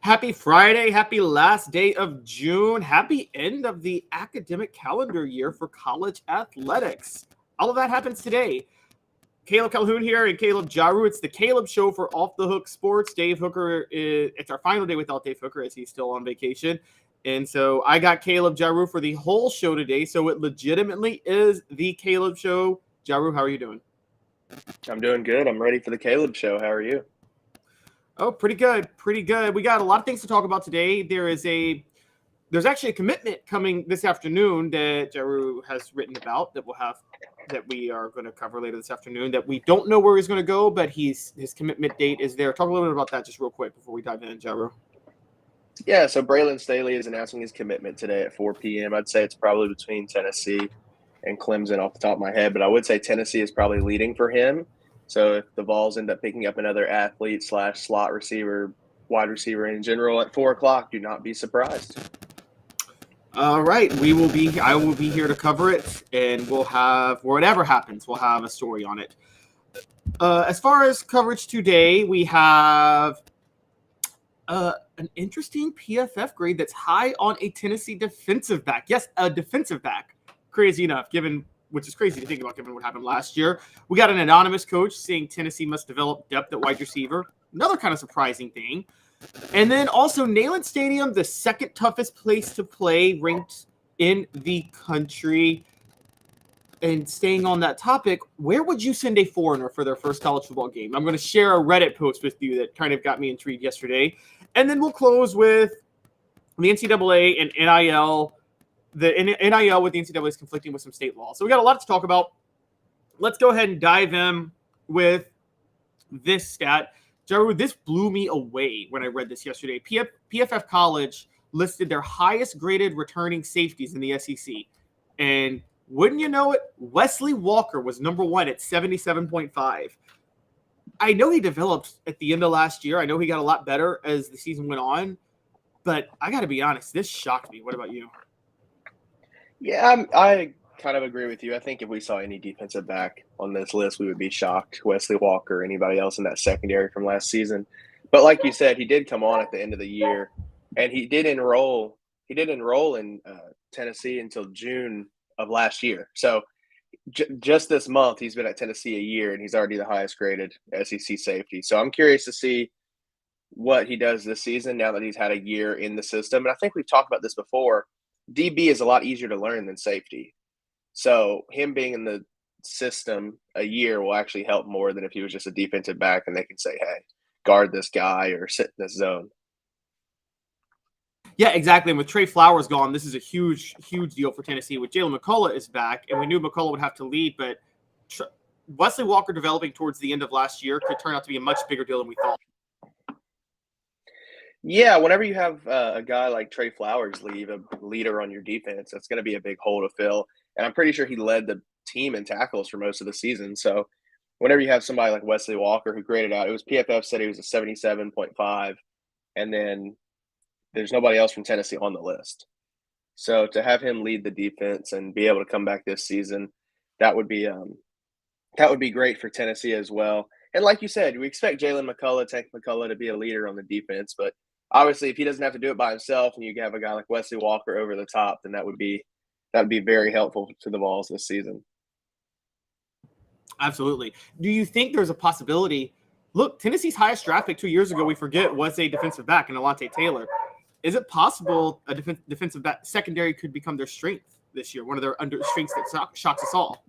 Happy Friday, happy last day of June, happy end of the academic calendar year for college athletics. All of that happens today. Calhoun here and Caleb Jarreau. It's the Caleb Show for Off the Hook Sports. It's our final day without Dave Hooker as he's still on vacation. And so I got Caleb Jarreau for the whole show today. So it legitimately is the Caleb Show. Jarreau, how are you doing? I'm doing good. I'm ready for the Caleb Show. How are you? Oh, pretty good. Pretty good. We got a lot of things to talk about today. There's actually a commitment coming this afternoon that Jarreau has written about that we are going to cover later this afternoon that we don't know where he's going to go, but his commitment date is there. Talk a little bit about that just real quick before we dive in, Jarreau. Yeah, so Braylon Staley is announcing his commitment today at 4 p.m. I'd say it's probably between Tennessee and Clemson off the top of my head, but I would say Tennessee is probably leading for him. So if the Vols end up picking up another athlete / slot receiver, wide receiver in general at 4 o'clock, do not be surprised. All right, I will be here to cover it, and we'll have, whatever happens, we'll have a story on it. As far as coverage today, we have an interesting PFF grade that's high on a Tennessee defensive back. Yes, a defensive back. Crazy enough, which is crazy to think about given what happened last year. We got an anonymous coach saying Tennessee must develop depth at wide receiver. Another kind of surprising thing. And then also Neyland Stadium, the second toughest place to play, ranked in the country. And staying on that topic, where would you send a foreigner for their first college football game? I'm going to share a Reddit post with you that kind of got me intrigued yesterday. And then we'll close with the NCAA and NIL. The NIL with the NCAA is conflicting with some state laws. So we got a lot to talk about. Let's go ahead and dive in with this stat. Jarreau, this blew me away when I read this yesterday. PFF College listed their highest graded returning safeties in the SEC. And wouldn't you know it, Wesley Walker was number one at 77.5. I know he developed at the end of last year. I know he got a lot better as the season went on. But I got to be honest, this shocked me. What about you? Yeah, I kind of agree with you. I think if we saw any defensive back on this list, we would be shocked. Wesley Walker, anybody else in that secondary from last season. But like you said, he did come on at the end of the year, and he did enroll. He did enroll in Tennessee until June of last year. So just this month, he's been at Tennessee a year, and he's already the highest graded SEC safety. So I'm curious to see what he does this season now that he's had a year in the system. And I think we've talked about this before. DB is a lot easier to learn than safety. So him being in the system a year will actually help more than if he was just a defensive back and they can say, hey, guard this guy or sit in this zone. Yeah, exactly. And with Trey Flowers gone, this is a huge, huge deal for Tennessee. With Jalen McCullough is back, and we knew McCullough would have to lead, but Wesley Walker developing towards the end of last year could turn out to be a much bigger deal than we thought. Yeah, whenever you have a guy like Trey Flowers leave, a leader on your defense, that's going to be a big hole to fill. And I'm pretty sure he led the team in tackles for most of the season. So whenever you have somebody like Wesley Walker who graded out, it was PFF said he was a 77.5, and then there's nobody else from Tennessee on the list. So to have him lead the defense and be able to come back this season, that would be great for Tennessee as well. And like you said, we expect Jalen McCullough, Tank McCullough, to be a leader on the defense, but obviously, if he doesn't have to do it by himself and you have a guy like Wesley Walker over the top, then that would be very helpful to the Vols this season. Absolutely. Do you think there's a possibility? Look, Tennessee's highest draft pick 2 years ago, we forget, was a defensive back in Alontae Taylor. Is it possible a defensive back secondary could become their strength this year, one of their strengths that shocks us all?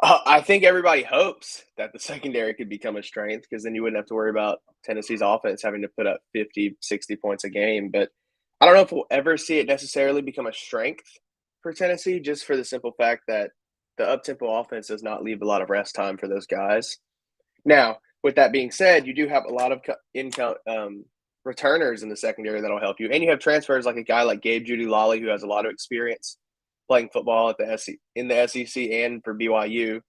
I think everybody hopes that the secondary could become a strength because then you wouldn't have to worry about Tennessee's offense having to put up 50, 60 points a game. But I don't know if we'll ever see it necessarily become a strength for Tennessee, just for the simple fact that the up-tempo offense does not leave a lot of rest time for those guys. Now, with that being said, you do have a lot of returners in the secondary that'll help you. And you have transfers like a guy like Gabe Judy-Lally who has a lot of experience playing football at in the SEC and for BYU.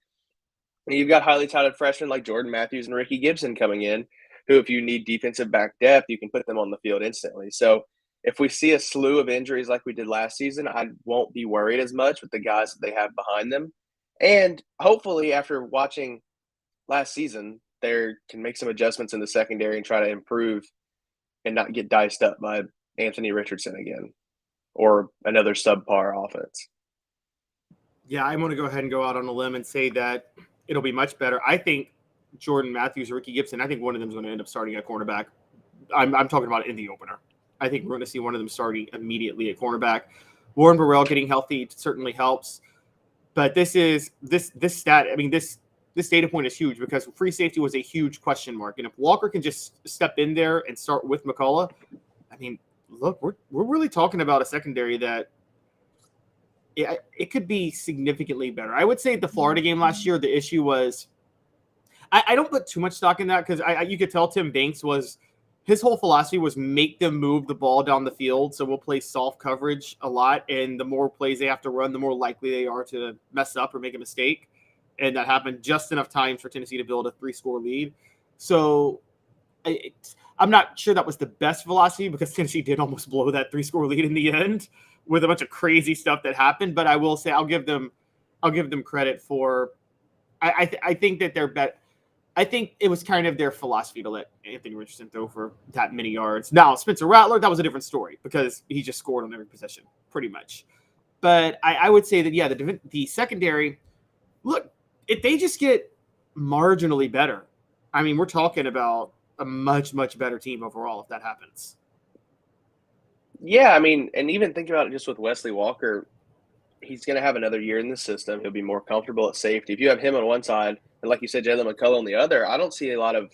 And you've got highly touted freshmen like Jordan Matthews and Ricky Gibson coming in, who, if you need defensive back depth, you can put them on the field instantly. So if we see a slew of injuries like we did last season, I won't be worried as much with the guys that they have behind them. And hopefully, after watching last season, they can make some adjustments in the secondary and try to improve and not get diced up by Anthony Richardson again or another subpar offense. Yeah, I want to go ahead and go out on a limb and say that it'll be much better. I think Jordan Matthews or Ricky Gibson, I think one of them is going to end up starting at cornerback. I'm talking about in the opener. I think we're going to see one of them starting immediately at cornerback. Warren Burrell getting healthy certainly helps. But this stat, I mean, this data point is huge because free safety was a huge question mark. And if Walker can just step in there and start with McCullough, I mean, look, we're really talking about a secondary that it could be significantly better. I would say the Florida game last year, the issue was I don't put too much stock in that because you could tell Tim Banks his whole philosophy was make them move the ball down the field. So we'll play soft coverage a lot. And the more plays they have to run, the more likely they are to mess up or make a mistake. And that happened just enough times for Tennessee to build a 3-score lead. So I'm not sure that was the best philosophy because Tennessee did almost blow that 3-score lead in the end with a bunch of crazy stuff that happened. But I will say I'll give them credit for I think that they're better. I think it was kind of their philosophy to let Anthony Richardson throw for that many yards. Now, Spencer Rattler, that was a different story because he just scored on every possession, pretty much. But I would say that, yeah, the secondary, look, if they just get marginally better, I mean, we're talking about a much, much better team overall if that happens. Yeah, I mean, and even think about it just with Wesley Walker, he's going to have another year in the system. He'll be more comfortable at safety. If you have him on one side, and like you said, Jalen McCullough on the other, I don't see a lot of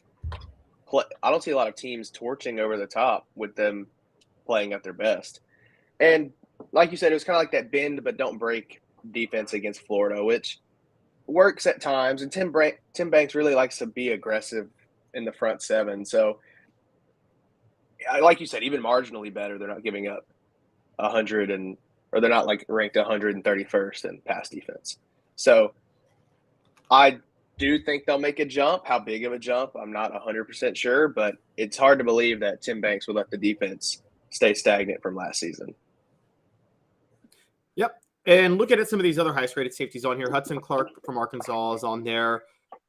teams torching over the top with them playing at their best. And like you said, it was kind of like that bend but don't break defense against Florida, which works at times. And Tim Banks really likes to be aggressive in the front seven. So, like you said, even marginally better, they're not giving up 100 or they're not like ranked 131st in pass defense. So I do think they'll make a jump. How big of a jump, I'm not 100% sure, but it's hard to believe that Tim Banks would let the defense stay stagnant from last season. Yep. And looking at some of these other highest rated safeties on here, Hudson Clark from Arkansas is on there,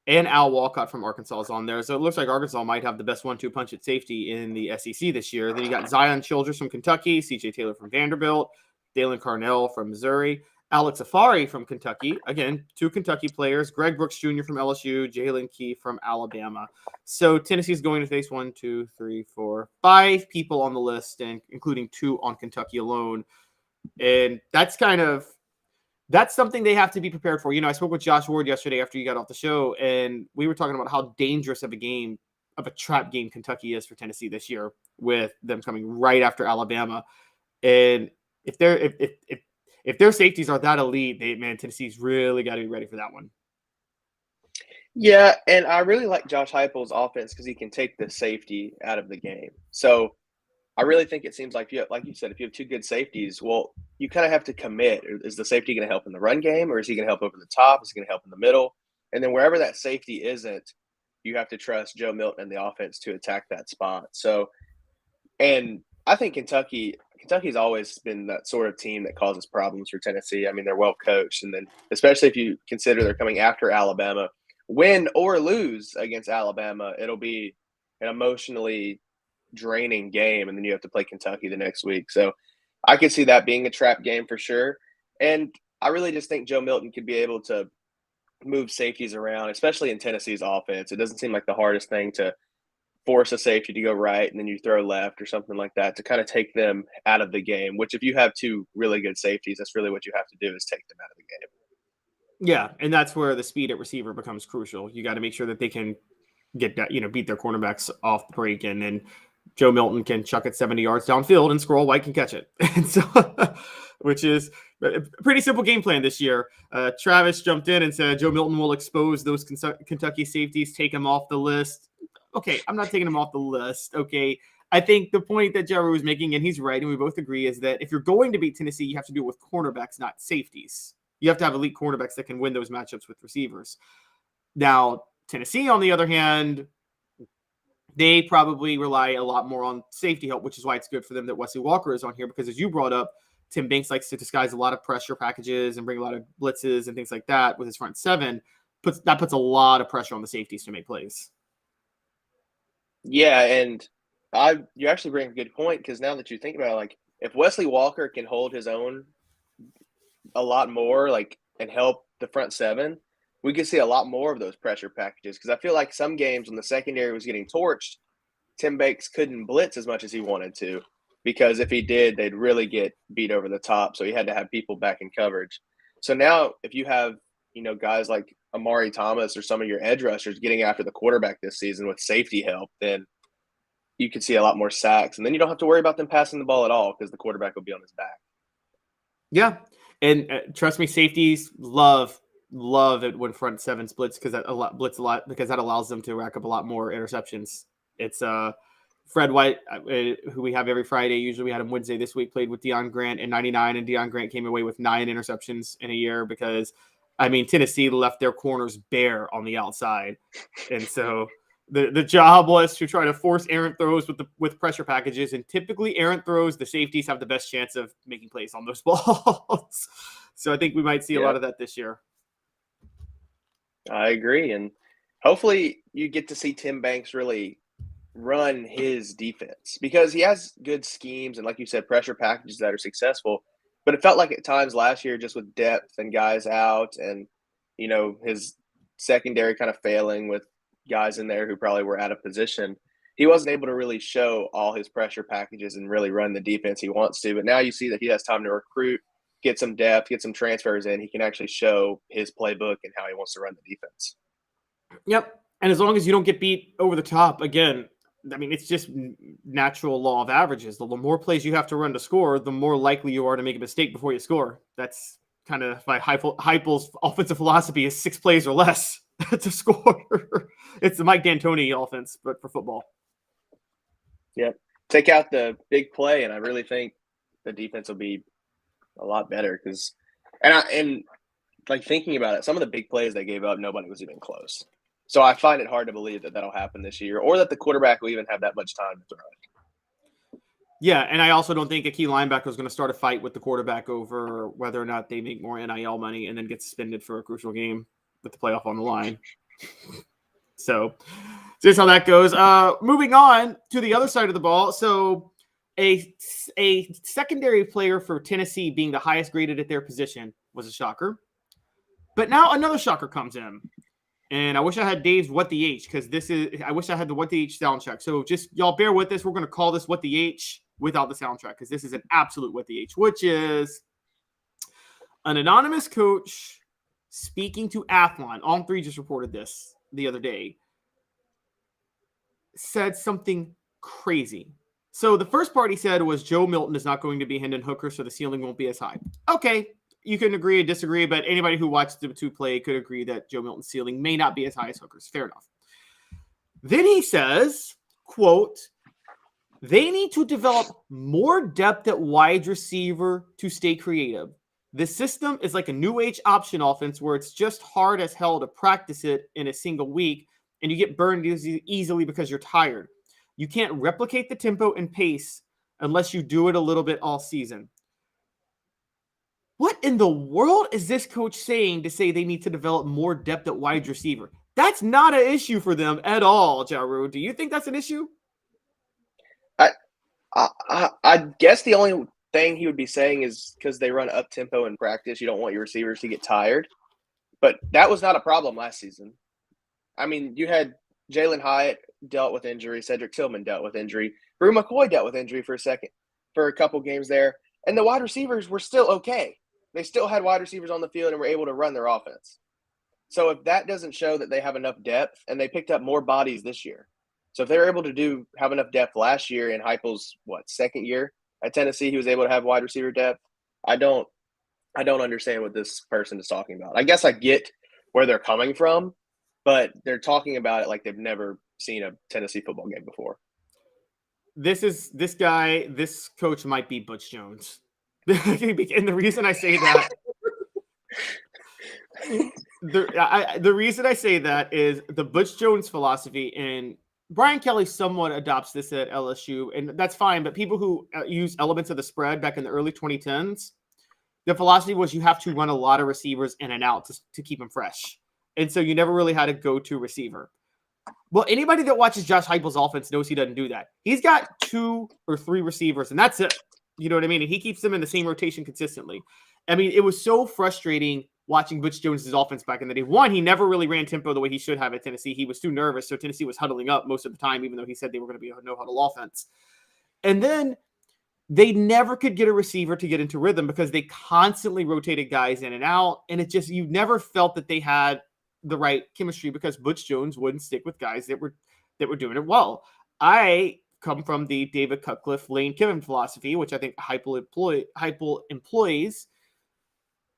and Al Walcott from Arkansas is on there. So it looks like Arkansas might have the best 1-2 punch at safety in the SEC this year. Then you got Zion Childress from Kentucky, CJ Taylor from Vanderbilt, Dalen Carnell from Missouri, Alex Afari from Kentucky. Again, 2 Kentucky players, Greg Brooks Jr. from LSU, Jalen Key from Alabama. So Tennessee is going to face 1, 2, 3, 4, 5 people on the list, and including 2 on Kentucky alone. And that's something they have to be prepared for. You know, I spoke with Josh Ward yesterday after you got off the show, and we were talking about how dangerous of a trap game Kentucky is for Tennessee this year, with them coming right after Alabama. And if their safeties are that elite, Tennessee's really got to be ready for that one. Yeah, and I really like Josh Heupel's offense because he can take the safety out of the game. So I really think it seems like like you said, if you have 2 good safeties, well, you kind of have to commit. Is the safety going to help in the run game, or is he going to help over the top? Is he going to help in the middle? And then wherever that safety isn't, you have to trust Joe Milton and the offense to attack that spot. So, and I think Kentucky's always been that sort of team that causes problems for Tennessee. I mean, they're well coached, and then especially if you consider they're coming after Alabama, win or lose against Alabama, it'll be an emotionally draining game, and then you have to play Kentucky the next week. So I could see that being a trap game for sure. And I really just think Joe Milton could be able to move safeties around, especially in Tennessee's offense. It doesn't seem like the hardest thing to force a safety to go right and then you throw left or something like that to kind of take them out of the game, which if you have 2 really good safeties, that's really what you have to do, is take them out of the game. Yeah, and that's where the speed at receiver becomes crucial. You got to make sure that they can get that, beat their cornerbacks off the break, and then Joe Milton can chuck it 70 yards downfield and Squirrel White can catch it. And so, which is a pretty simple game plan this year. Travis jumped in and said Joe Milton will expose those Kentucky safeties, take them off the list. Okay, I'm not taking them off the list. Okay, I think the point that Jarreau was making, and he's right, and we both agree, is that if you're going to beat Tennessee, you have to do it with cornerbacks, not safeties. You have to have elite cornerbacks that can win those matchups with receivers. Now, Tennessee, on the other hand, they probably rely a lot more on safety help, which is why it's good for them that Wesley Walker is on here, because as you brought up, Tim Banks likes to disguise a lot of pressure packages and bring a lot of blitzes and things like that with his front seven. That puts a lot of pressure on the safeties to make plays. Yeah, and You actually bring a good point, because now that you think about it, like if Wesley Walker can hold his own a lot more, like, and help the front seven, we could see a lot more of those pressure packages. Because I feel like some games when the secondary was getting torched, Tim Banks couldn't blitz as much as he wanted to, because if he did, they'd really get beat over the top. So he had to have people back in coverage. So now if you have, guys like Amari Thomas or some of your edge rushers getting after the quarterback this season with safety help, then you could see a lot more sacks. And then you don't have to worry about them passing the ball at all, because the quarterback will be on his back. Yeah. And trust me, safeties love it when front seven splits, because that blitz a lot, because that allows them to rack up a lot more interceptions. It's Fred White, who we have every Friday. Usually we had him Wednesday. This week played with Deion Grant in 99, and Deion Grant came away with 9 interceptions in a year because, Tennessee left their corners bare on the outside. And so the job was to try to force errant throws with pressure packages, and typically errant throws, the safeties have the best chance of making plays on those balls. So I think we might see a lot of that this year. I agree, and hopefully you get to see Tim Banks really run his defense, because he has good schemes and, like you said, pressure packages that are successful. But it felt like at times last year, just with depth and guys out, and his secondary kind of failing with guys in there who probably were out of position, he wasn't able to really show all his pressure packages and really run the defense he wants to. But now you see that he has time to recruit, get some depth, get some transfers in. He can actually show his playbook and how he wants to run the defense. Yep. And as long as you don't get beat over the top, again, it's just natural law of averages. The more plays you have to run to score, the more likely you are to make a mistake before you score. That's kind of my Heupel's offensive philosophy, is 6 plays or less to score. It's the Mike D'Antoni offense, but for football. Yep. Take out the big play, and I really think the defense will be a lot better, because and thinking about it, some of the big plays they gave up, nobody was even close. So I find it hard to believe that that'll happen this year, or that the quarterback will even have that much time to throw it. Yeah, and I also don't think a key linebacker is going to start a fight with the quarterback over whether or not they make more NIL money and then get suspended for a crucial game with the playoff on the line. So that's how that goes. Moving on to the other side of the ball. So a secondary player for Tennessee being the highest graded at their position was a shocker. But now another shocker comes in. And I wish I had Dave's What the H, because I wish I had the What the H soundtrack. So just y'all bear with us. We're going to call this What the H without the soundtrack, because this is an absolute What the H, which is an anonymous coach speaking to Athlon. On 3 just reported this the other day. Said something crazy. So the first part he said was Joe Milton is not going to be Hendon Hooker, so the ceiling won't be as high. Okay. You can agree or disagree, but anybody who watched the 2 play could agree that Joe Milton's ceiling may not be as high as Hooker's. Fair enough. Then he says, quote, they need to develop more depth at wide receiver to stay creative. This system is like a new age option offense where it's just hard as hell to practice it in a single week, and you get burned easily because you're tired. You can't replicate the tempo and pace unless you do it a little bit all season. What in the world is this coach saying to say they need to develop more depth at wide receiver? That's not an issue for them at all, Jarreau. Do you think that's an issue? I guess the only thing he would be saying is because they run up tempo in practice, you don't want your receivers to get tired. But that was not a problem last season. You had Jalen Hyatt dealt with injury, Cedric Tillman dealt with injury, Brew McCoy dealt with injury for a couple games there, and the wide receivers were still okay. They still had wide receivers on the field and were able to run their offense. So if that doesn't show that they have enough depth, and they picked up more bodies this year. So if they were able to have enough depth last year in Heupel's second year at Tennessee, he was able to have wide receiver depth. I don't understand what this person is talking about. I guess I get where they're coming from, but they're talking about it like they've never seen a Tennessee football game before. This coach might be Butch Jones. And the reason I say that, the reason I say that is the Butch Jones philosophy, and Brian Kelly somewhat adopts this at LSU, and that's fine. But people who use elements of the spread back in the early 2010s, the philosophy was you have to run a lot of receivers in and out to keep them fresh. And so you never really had a go-to receiver. Well, anybody that watches Josh Heupel's offense knows he doesn't do that. He's got 2 or 3 receivers, and that's it. You know what I mean? And he keeps them in the same rotation consistently. I mean, it was so frustrating watching Butch Jones's offense back in the day. One, he never really ran tempo the way he should have at Tennessee. He was too nervous, so Tennessee was huddling up most of the time, even though he said they were going to be a no-huddle offense. And then they never could get a receiver to get into rhythm because they constantly rotated guys in and out, and it just, you never felt that they had the right chemistry because Butch Jones wouldn't stick with guys that were doing it well. I come from the David Cutcliffe, Lane Kiffin philosophy, which I think Heupel employs.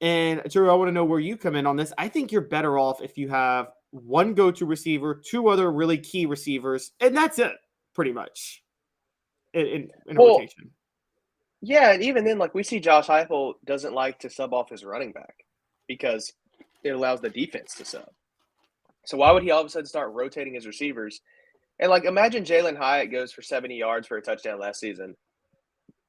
And Drew, I want to know where you come in on this. I think you're better off if you have one go-to receiver, 2 other really key receivers, and that's it, pretty much, in a rotation. Yeah, and even then, like, we see Josh Heupel doesn't like to sub off his running back because it allows the defense to sub. So why would he all of a sudden start rotating his receivers? And, like, imagine Jalen Hyatt goes for 70 yards for a touchdown last season,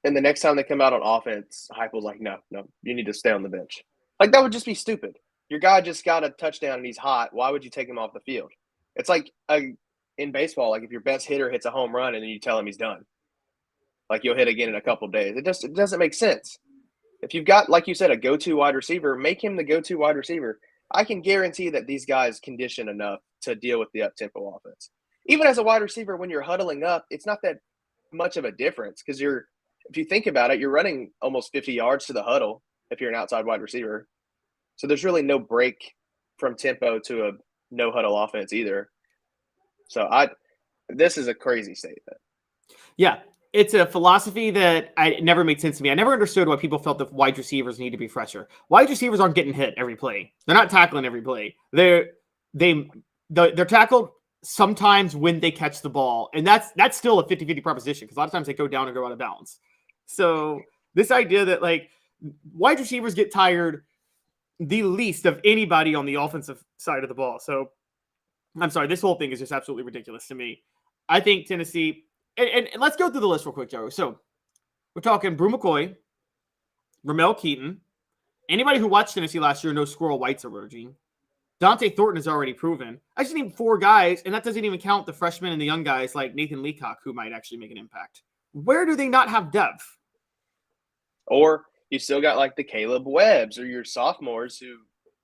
and the next time they come out on offense, Heupel's like, no, you need to stay on the bench. Like, that would just be stupid. Your guy just got a touchdown and he's hot. Why would you take him off the field? It's like in baseball, like if your best hitter hits a home run and then you tell him he's done. Like, you'll hit again in a couple of days. It doesn't make sense. If you've got, like you said, a go-to wide receiver, make him the go-to wide receiver. I can guarantee that these guys condition enough to deal with the up-tempo offense. Even as a wide receiver, when you're huddling up, it's not that much of a difference because if you think about it, you're running almost 50 yards to the huddle if you're an outside wide receiver. So there's really no break from tempo to a no-huddle offense either. So this is a crazy statement. Yeah. It's a philosophy that never made sense to me. I never understood why people felt that wide receivers need to be fresher. Wide receivers aren't getting hit every play. They're not tackling every play. They're tackled sometimes when they catch the ball, and that's still a 50-50 proposition because a lot of times they go down and go out of bounds. So this idea that, like, wide receivers get tired the least of anybody on the offensive side of the ball. So I'm sorry, this whole thing is just absolutely ridiculous to me. I think Tennessee. And let's go through the list real quick, Joe. So we're talking Brew McCoy, Ramel Keaton. Anybody who watched Tennessee last year knows Squirrel White's emerging. Dante Thornton has already proven. I just need 4 guys, and that doesn't even count the freshmen and the young guys like Nathan Leacock, who might actually make an impact. Where do they not have depth? Or you still got like the Caleb Webbs or your sophomores who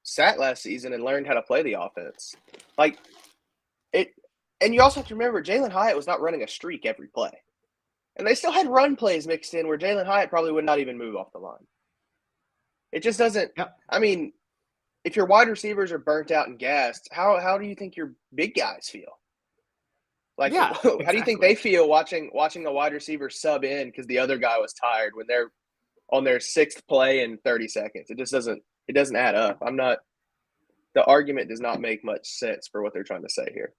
sat last season and learned how to play the offense. Like it. And you also have to remember, Jalen Hyatt was not running a streak every play. And they still had run plays mixed in where Jalen Hyatt probably would not even move off the line. It just doesn't Yep. I mean, if your wide receivers are burnt out and gassed, how do you think your big guys feel? Like, Yeah, how do you think they feel watching a wide receiver sub in because the other guy was tired when they're on their 6th play in 30 seconds? It just doesn't add up. The argument does not make much sense for what they're trying to say here.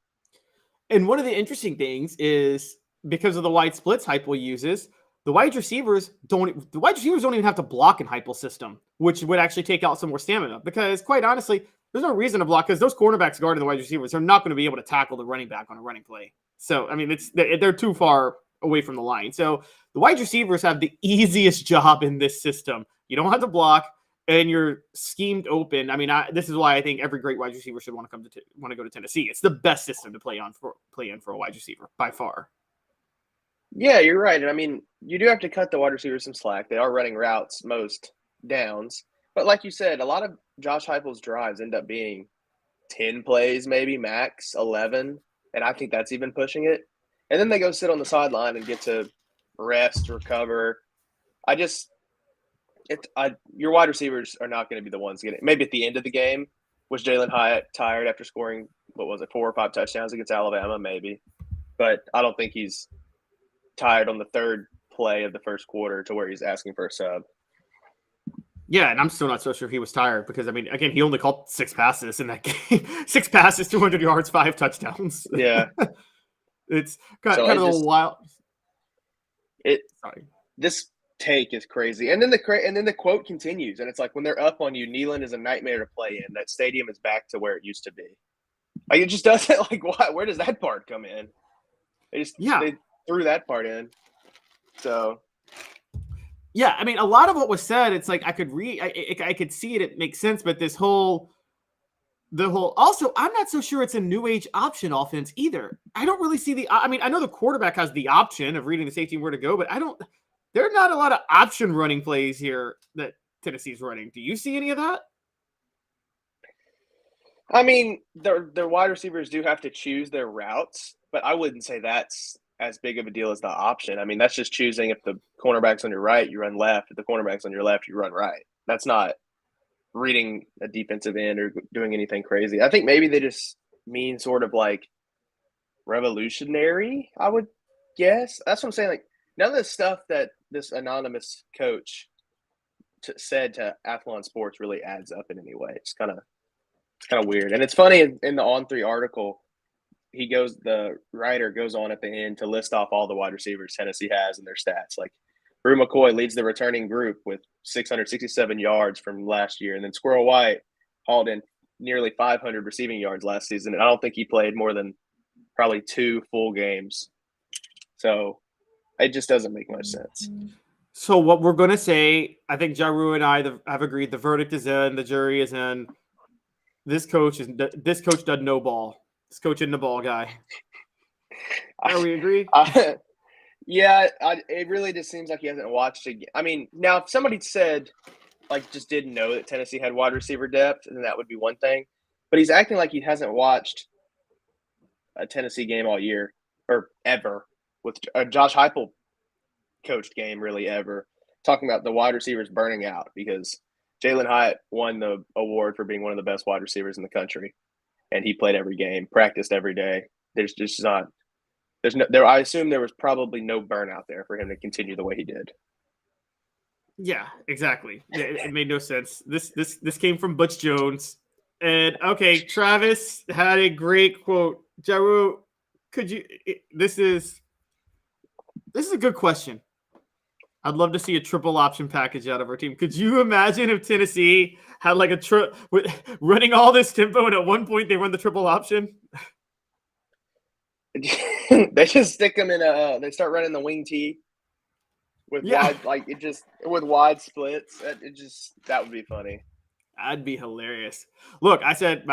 And one of the interesting things is because of the wide splits Heupel uses, the wide receivers don't even have to block in Heupel's system, which would actually take out some more stamina. Because quite honestly, there's no reason to block because those cornerbacks guarding the wide receivers are not going to be able to tackle the running back on a running play. So, I mean, they're too far away from the line. So the wide receivers have the easiest job in this system. You don't have to block, and you're schemed open. I mean, this is why I think every great wide receiver should want to go to Tennessee. It's the best system to play in for a wide receiver by far. Yeah, you're right. And I mean, you do have to cut the wide receivers some slack. They are running routes most downs. But like you said, a lot of Josh Heupel's drives end up being 10 plays, maybe max 11. And I think that's even pushing it. And then they go sit on the sideline and get to rest, recover. Your wide receivers are not going to be the ones getting it. Maybe at the end of the game, was Jalen Hyatt tired after scoring, 4 or 5 touchdowns against Alabama? Maybe. But I don't think he's tired on the 3rd play of the first quarter to where he's asking for a sub. Yeah, and I'm still not so sure he was tired because, I mean, again, he only called 6 passes in that game. 6 passes, 200 yards, 5 touchdowns. Yeah. It's kind of a wild. This take is crazy. And then the quote continues, and it's like, when they're up on you, Neyland is a nightmare to play in. That stadium is back to where it used to be. Like, it just doesn't, like, where does that part come in? They threw that part in. So yeah, I mean, a lot of what was said, it's like I could see it makes sense, but this whole Also, I'm not so sure it's a new age option offense either. I don't really see I know the quarterback has the option of reading the safety and where to go, but there are not a lot of option running plays here that Tennessee's running. Do you see any of that? I mean, their wide receivers do have to choose their routes, but I wouldn't say that's as big of a deal as the option. I mean, that's just choosing if the cornerback's on your right, you run left. If the cornerback's on your left, you run right. That's not reading a defensive end or doing anything crazy. I think maybe they just mean sort of like revolutionary, I would guess. That's what I'm saying. Like, none of the stuff that this anonymous coach said to Athlon Sports really adds up in any way. It's kind of weird. And it's funny in the On3 article, the writer goes on at the end to list off all the wide receivers Tennessee has and their stats. Like, Brew McCoy leads the returning group with 667 yards from last year. And then Squirrel White hauled in nearly 500 receiving yards last season. And I don't think he played more than probably 2 full games. So it just doesn't make much sense. So what we're going to say, I think Jarreau and I have agreed the verdict is in, the jury is in. This coach doesn't know ball. This coach isn't a ball guy. Are we agree? Yeah, it really just seems like he hasn't watched it. I mean, now if somebody said, like, just didn't know that Tennessee had wide receiver depth, then that would be one thing. But he's acting like he hasn't watched a Tennessee game all year or ever, with a Josh Heupel coached game really ever. Talking about the wide receivers burning out because Jalen Hyatt won the award for being one of the best wide receivers in the country, and he played every game, practiced every day. I assume there was probably no burnout there for him to continue the way he did. Yeah, exactly. It made no sense. This came from Butch Jones. And okay, Travis had a great quote. Jarreau, this is a good question. I'd love to see a triple option package out of our team. Could you imagine if Tennessee had like running all this tempo and at one point they run the triple option? They just stick them in they start running the wing tee with wide splits. That would be funny. That'd be hilarious. Look, I said,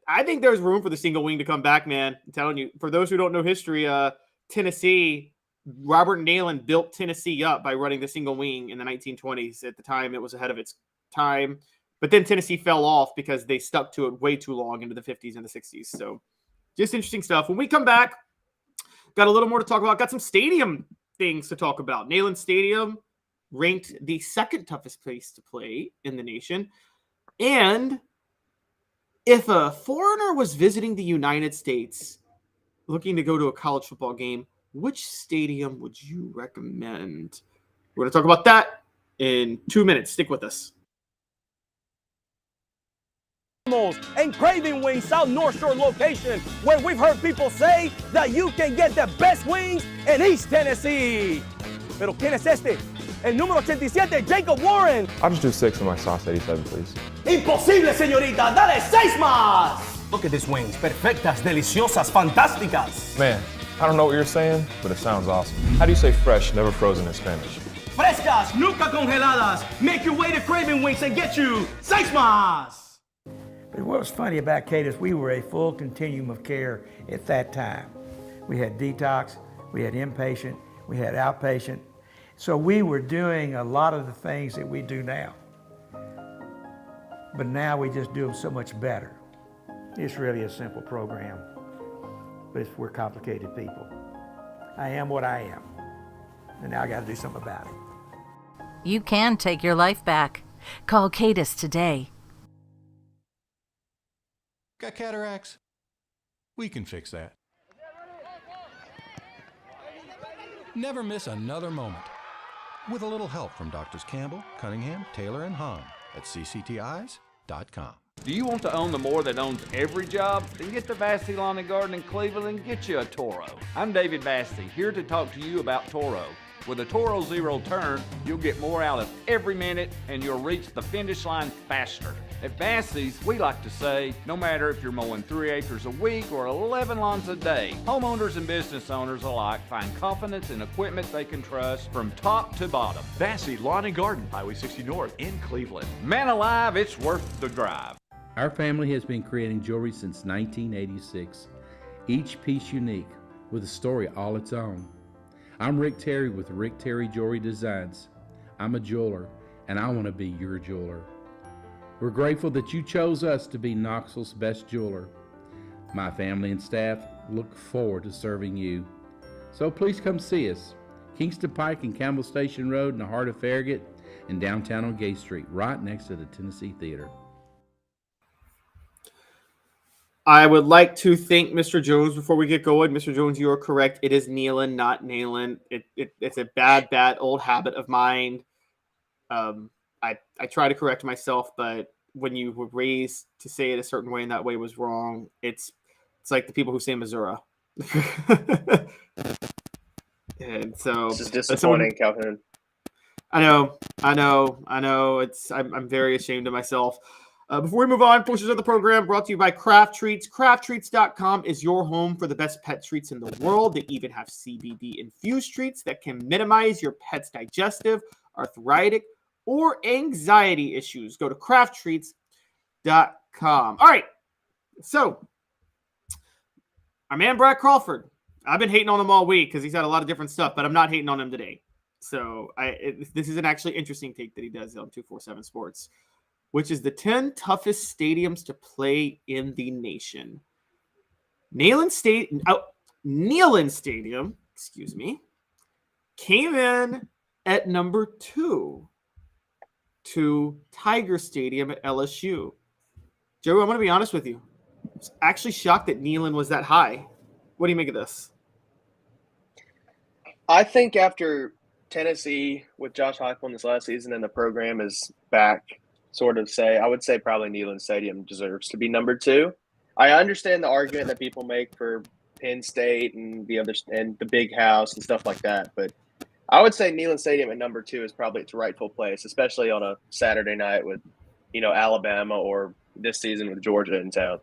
I think there's room for the single wing to come back, man. I'm telling you, for those who don't know history, Tennessee, Robert Neyland built Tennessee up by running the single wing in the 1920s. At the time, it was ahead of its time. But then Tennessee fell off because they stuck to it way too long into the 50s and the 60s. So just interesting stuff. When we come back, got a little more to talk about. Got some stadium things to talk about. Neyland Stadium, ranked the second toughest place to play in the nation. And if a foreigner was visiting the United States looking to go to a college football game, which stadium would you recommend? We're going to talk about that in 2 minutes. Stick with us. And Craving Wings South North Shore location, where we've heard people say that you can get the best wings in East Tennessee. Pero ¿quién es este? El número 87, Jacob Warren. I'll just do 6 in my sauce 87, please. Imposible, señorita. Dale 6 más. Look at these wings. Perfectas, deliciosas, fantásticas. Man, I don't know what you're saying, but it sounds awesome. How do you say fresh, never frozen in Spanish? Frescas, nunca congeladas. Make your way to Craving Wings and get you 6 más. But what was funny about Cadis, we were a full continuum of care at that time. We had detox, we had inpatient, we had outpatient. So we were doing a lot of the things that we do now. But now we just do them so much better. It's really a simple program, but we're complicated people. I am what I am, and now I got to do something about it. You can take your life back. Call Cadis today. Got cataracts? We can fix that. Never miss another moment. With a little help from Doctors Campbell, Cunningham, Taylor, and Hahn at cctis.com. Do you want to own the more that owns every job? Then get to Vassey Lawn and Garden in Cleveland and get you a Toro. I'm David Vassey, here to talk to you about Toro. With a Toro Zero Turn, you'll get more out of every minute and you'll reach the finish line faster. At Vassey's, we like to say, no matter if you're mowing 3 acres a week or 11 lawns a day, homeowners and business owners alike find confidence in equipment they can trust from top to bottom. Vassey Lawn and Garden, Highway 60 North in Cleveland. Man alive, it's worth the drive. Our family has been creating jewelry since 1986, each piece unique with a story all its own. I'm Rick Terry with Rick Terry Jewelry Designs. I'm a jeweler, and I want to be your jeweler. We're grateful that you chose us to be Knoxville's best jeweler. My family and staff look forward to serving you. So please come see us. Kingston Pike and Campbell Station Road in the heart of Farragut and downtown on Gay Street, right next to the Tennessee Theater. I would like to thank Mr. Jones before we get going. Mr. Jones, you are correct. It is Neyland, not Neyland. It's a bad old habit of mine. I try to correct myself, but when you were raised to say it a certain way and that way was wrong, it's like the people who say Missouri. And so this is disappointing, Calhoun. I know. I'm very ashamed of myself. Before we move on, portions of the program brought to you by Craft Treats. CraftTreats.com is your home for the best pet treats in the world. They even have CBD-infused treats that can minimize your pet's digestive, arthritic, or anxiety issues. Go to CraftTreats.com. All right, so our man Brad Crawford. I've been hating on him all week because he's had a lot of different stuff, but I'm not hating on him today. So this is an actually interesting take that he does on 247 Sports, which is the 10 toughest stadiums to play in the nation. Neyland Stadium, came in at number 2 to Tiger Stadium at LSU. Joe, I'm going to be honest with you. I was actually shocked that Neyland was that high. What do you make of this? I think after Tennessee with Josh Heupel this last season and the program is back, I would say probably Neyland Stadium deserves to be number 2. I understand the argument that people make for Penn State and the big house and stuff like that, but I would say Neyland Stadium at number 2 is probably its rightful place, especially on a Saturday night with, Alabama or this season with Georgia in town.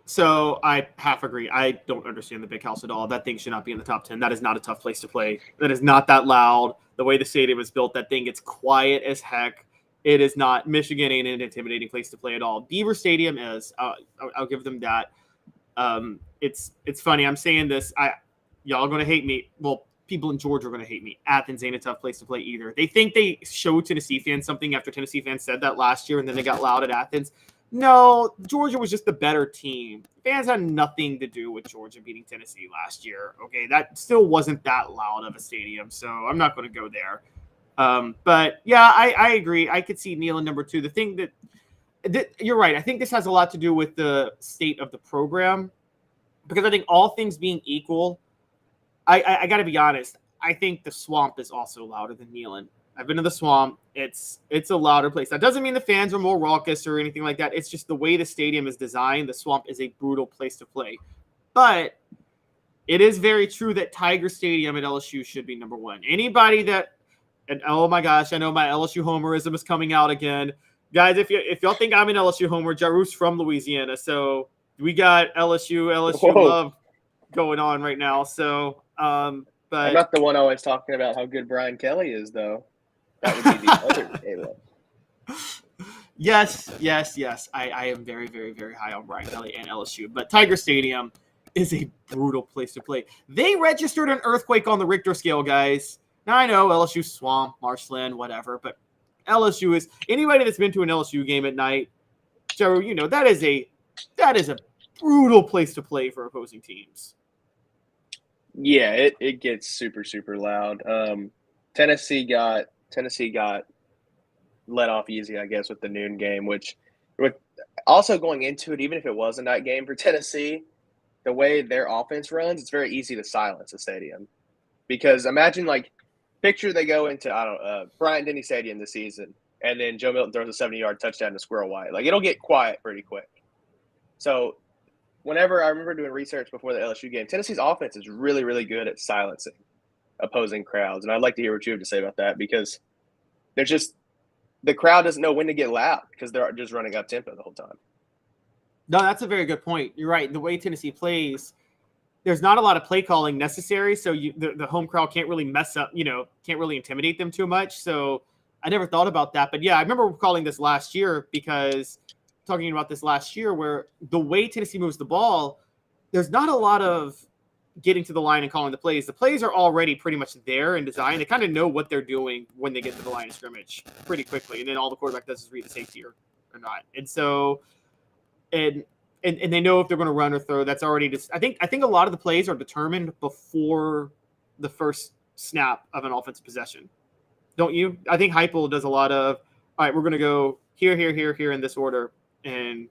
So I half agree. I don't understand the big house at all. That thing should not be in the top 10. That is not a tough place to play. That is not that loud. The way the stadium is built, that thing gets quiet as heck. It is not. Michigan ain't an intimidating place to play at all. Beaver Stadium is. I'll give them that. It's funny. I'm saying this. Y'all are going to hate me. Well, people in Georgia are going to hate me. Athens ain't a tough place to play either. They think they showed Tennessee fans something after Tennessee fans said that last year, and then they got loud at Athens. No, Georgia was just the better team. Fans had nothing to do with Georgia beating Tennessee last year. Okay, that still wasn't that loud of a stadium, so I'm not going to go there. But yeah, I agree. I could see Neyland number 2. The thing that you're right. I think this has a lot to do with the state of the program, because I think all things being equal, I got to be honest. I think the Swamp is also louder than Neyland. I've been to the Swamp. It's a louder place. That doesn't mean the fans are more raucous or anything like that. It's just the way the stadium is designed. The Swamp is a brutal place to play. But it is very true that Tiger Stadium at LSU should be number 1. Anybody that, and oh my gosh, I know my LSU homerism is coming out again. Guys, if y'all think I'm an LSU homer, Jarreau's from Louisiana. So we got LSU love going on right now. So, but I'm not the one always talking about how good Brian Kelly is, though. That would be the other Caleb. Yes. I am very, very, very high on Brian Kelly and LSU. But Tiger Stadium is a brutal place to play. They registered an earthquake on the Richter scale, guys. Now, I know LSU Swamp, Marshland, whatever, but LSU is – anybody that's been to an LSU game at night, Jarreau, that is a brutal place to play for opposing teams. Yeah, it gets super, super loud. Tennessee got let off easy, I guess, with the noon game, which with also going into it, even if it was a night game for Tennessee, the way their offense runs, it's very easy to silence a stadium. Because imagine, picture they go into, Bryant-Denny Stadium this season, and then Joe Milton throws a 70-yard touchdown to Squirrel White. It'll get quiet pretty quick. So whenever I remember doing research before the LSU game, Tennessee's offense is really, really good at silencing opposing crowds. And I'd like to hear what you have to say about that, because they're just – the crowd doesn't know when to get loud because they're just running up tempo the whole time. No, that's a very good point. You're right. The way Tennessee plays, there's not a lot of play calling necessary, so the home crowd can't really mess up, can't really intimidate them too much. So I never thought about that. But yeah, I remember calling this last year because talking about this last year where the way Tennessee moves the ball, there's not a lot of getting to the line and calling the plays. The plays are already pretty much there and designed. They kind of know what they're doing when they get to the line of scrimmage pretty quickly. And then all the quarterback does is read the safety or not. And so, and they know if they're going to run or throw. That's already just, I think a lot of the plays are determined before the first snap of an offensive possession. Don't you? I think Heupel does a lot of, all right, we're going to go here in this order. And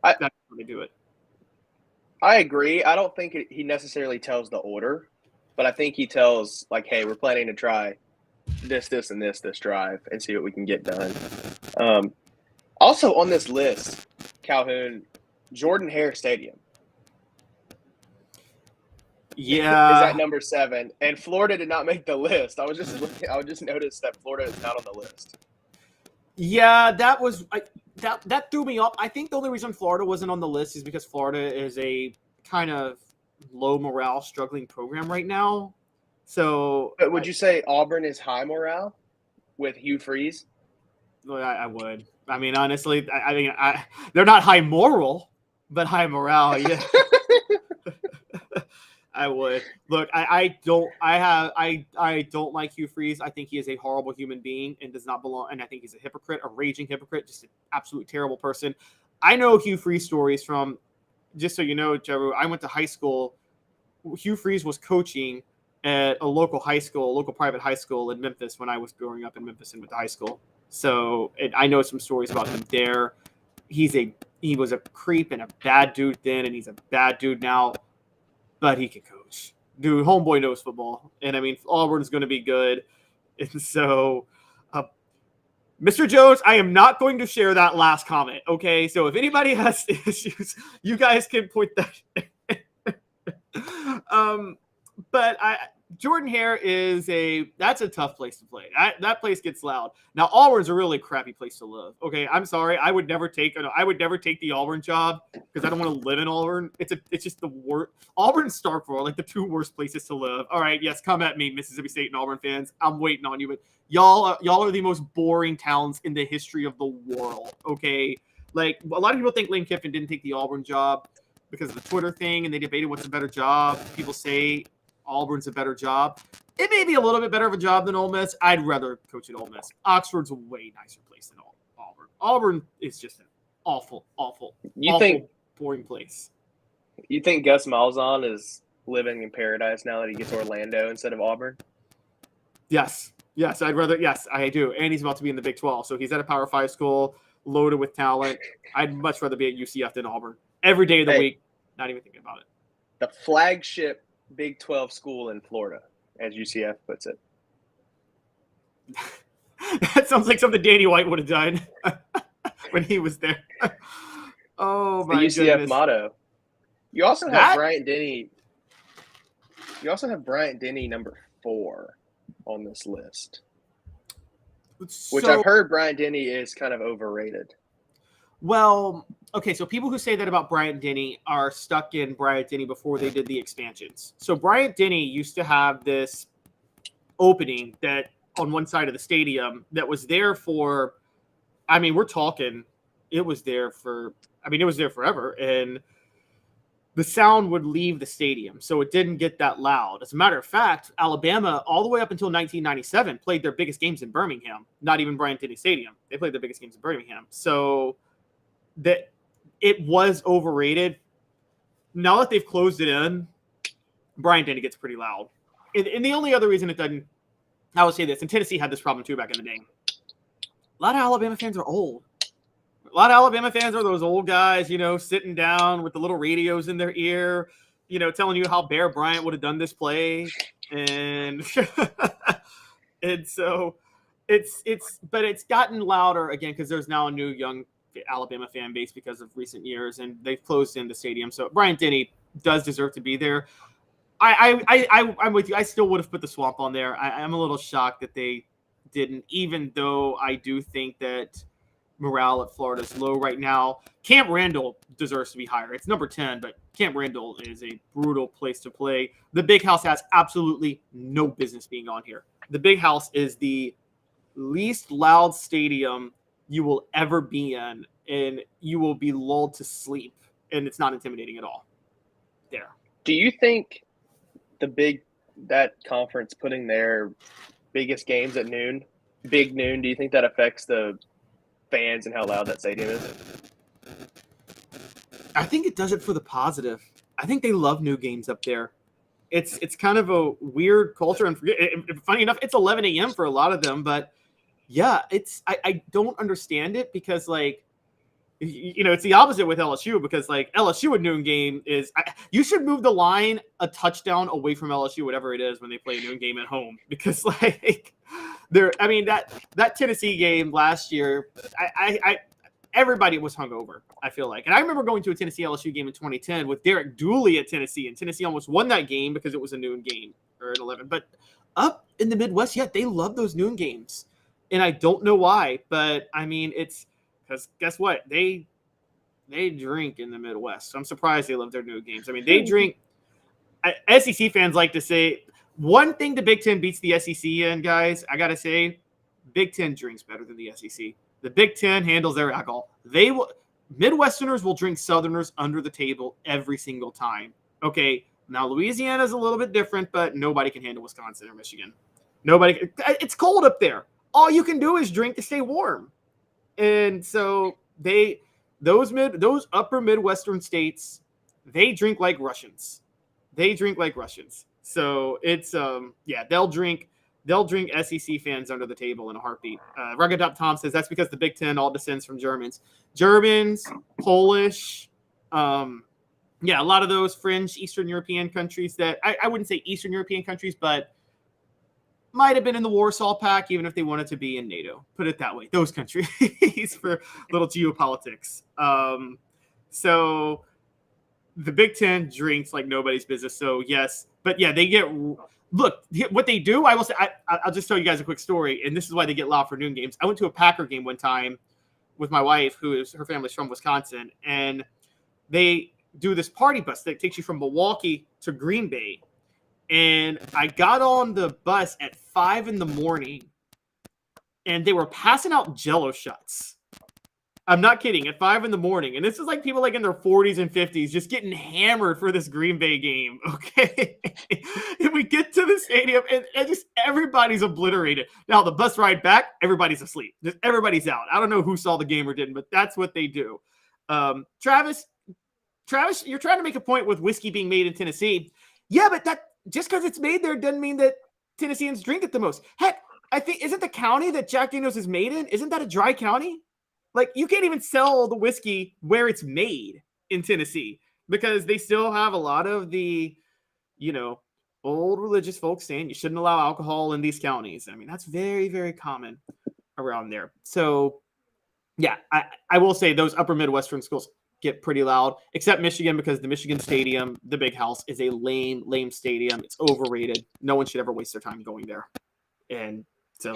that's how they do it. I agree. I don't think he necessarily tells the order, but I think he tells, like, hey, we're planning to try this, and this drive and see what we can get done. Also on this list, Calhoun, Jordan-Hare Stadium. Yeah. Is at number 7. And Florida did not make the list. I just noticed that Florida is not on the list. Yeah, that was that threw me off. I think the only reason Florida wasn't on the list is because Florida is a kind of low morale, struggling program right now. So, but would you say Auburn is high morale with Hugh Freeze? I would. I mean, honestly, I mean, they're not high moral, but high morale. Yeah. I would. Look, I don't like Hugh Freeze. I think he is a horrible human being and does not belong. And I think he's a hypocrite, a raging hypocrite, just an absolute terrible person. I know Hugh Freeze stories from, just so you know, Jarreau, I went to high school. Hugh Freeze was coaching at a local private high school in Memphis when I was growing up in Memphis and went to high school. So I know some stories about him there. He was a creep and a bad dude then, and he's a bad dude now. But he can coach. Dude, homeboy knows football. And, I mean, Auburn's going to be good. And so, Mr. Jones, I am not going to share that last comment, okay? So if anybody has issues, you guys can point that. But Jordan-Hare that's a tough place to play. That place gets loud. Now, Auburn's a really crappy place to live. Okay, I'm sorry. I would never take the Auburn job because I don't want to live in Auburn. It's just the worst. Auburn and Starkville are like the two worst places to live. All right, yes, come at me, Mississippi State and Auburn fans. I'm waiting on you, but y'all are the most boring towns in the history of the world. Okay, like a lot of people think Lane Kiffin didn't take the Auburn job because of the Twitter thing, and they debated what's a better job. People say Auburn's a better job. It may be a little bit better of a job than Ole Miss. I'd rather coach at Ole Miss. Oxford's a way nicer place than Auburn. Auburn is just an awful, boring place. You think Gus Malzahn is living in paradise now that he gets Orlando instead of Auburn? Yes, I do. And he's about to be in the Big 12, so he's at a Power 5 school loaded with talent. I'd much rather be at UCF than Auburn. Every day of the week, not even thinking about it. The flagship Big 12 school in Florida, as UCF puts it. That sounds like something Danny White would have done when he was there. Oh, my goodness. The UCF motto. You also have Bryant Denny. You also have Bryant Denny number 4 on this list, which I've heard Bryant Denny is kind of overrated. Well, okay, so people who say that about Bryant Denny are stuck in Bryant Denny before they did the expansions. So Bryant Denny used to have this opening that on one side of the stadium that was there for, I mean, we're talking, it was there forever. And the sound would leave the stadium, so it didn't get that loud. As a matter of fact, Alabama, all the way up until 1997, played their biggest games in Birmingham, not even Bryant Denny Stadium. They played their biggest games in Birmingham. So that it was overrated. Now that they've closed it in, Bryant Denny gets pretty loud. And the only other reason it doesn't, I would say this, and Tennessee had this problem too back in the day. A lot of Alabama fans are old. A lot of Alabama fans are those old guys, sitting down with the little radios in their ear, telling you how Bear Bryant would have done this play. And and so but it's gotten louder again because there's now a new young Alabama fan base because of recent years, and they've closed in the stadium. So Bryant Denny does deserve to be there. I'm with you. I still would have put the Swamp on there. I'm a little shocked that they didn't, even though I do think that morale at Florida is low right now. Camp Randall deserves to be higher. It's number 10, but Camp Randall is a brutal place to play. The Big House has absolutely no business being on here. The Big House is the least loud stadium you will ever be in, and you will be lulled to sleep, and it's not intimidating at all. There. Do you think that conference putting their biggest games at noon, big noon, do you think that affects the fans and how loud that stadium is? I think it does it for the positive. I think they love new games up there. It's kind of a weird culture, and funny enough, it's 11 a.m. for a lot of them. But yeah, I don't understand it because it's the opposite with LSU, because LSU at noon game you should move the line a touchdown away from LSU, whatever it is, when they play a noon game at home, because that Tennessee game last year, everybody was hungover, I feel like. And I remember going to a Tennessee LSU game in 2010 with Derek Dooley at Tennessee, and Tennessee almost won that game because it was a noon game, or at 11. But up in the Midwest, yeah, they love those noon games. And I don't know why, but I mean, it's because guess what? They drink in the Midwest. So I'm surprised they love their noon games. I mean, they drink. SEC fans like to say, one thing the Big Ten beats the SEC in, guys, I got to say, Big Ten drinks better than the SEC. The Big Ten handles their alcohol. Midwesterners will drink Southerners under the table every single time. Okay, now Louisiana is a little bit different, but nobody can handle Wisconsin or Michigan. Nobody. It's cold up there. All you can do is drink to stay warm. And so those upper Midwestern states, they drink like Russians. So it's they'll drink SEC fans under the table in a heartbeat. Rugged Up Tom says that's because the Big Ten all descends from Germans, Polish, a lot of those fringe Eastern European countries that I wouldn't say Eastern European countries, but might have been in the Warsaw Pact, even if they wanted to be in NATO. Put it that way. Those countries for little geopolitics. So the Big Ten drinks like nobody's business. So yes, but yeah, they get. Look, what they do, I will say, I'll just tell you guys a quick story, and this is why they get loud for noon games. I went to a Packer game one time with my wife, her family's from Wisconsin, and they do this party bus that takes you from Milwaukee to Green Bay. And I got on the bus at 5 a.m, and they were passing out Jell-O shots. I'm not kidding, at 5 a.m. And this is like people in their 40s and 50s just getting hammered for this Green Bay game, okay? And we get to the stadium, and just everybody's obliterated. Now, the bus ride back, everybody's asleep. Just everybody's out. I don't know who saw the game or didn't, but that's what they do. Travis, you're trying to make a point with whiskey being made in Tennessee. Yeah, but that just because it's made there doesn't mean that Tennesseans drink it the most. Heck, I think, isn't the county that Jack Daniels is made in, isn't that a dry county? You can't even sell the whiskey where it's made in Tennessee because they still have a lot of the, old religious folks saying you shouldn't allow alcohol in these counties. I mean, that's very, very common around there. So, yeah, I will say those upper Midwestern schools get pretty loud, except Michigan, because the Michigan Stadium, the Big House, is a lame stadium. It's overrated. No one should ever waste their time going there. And so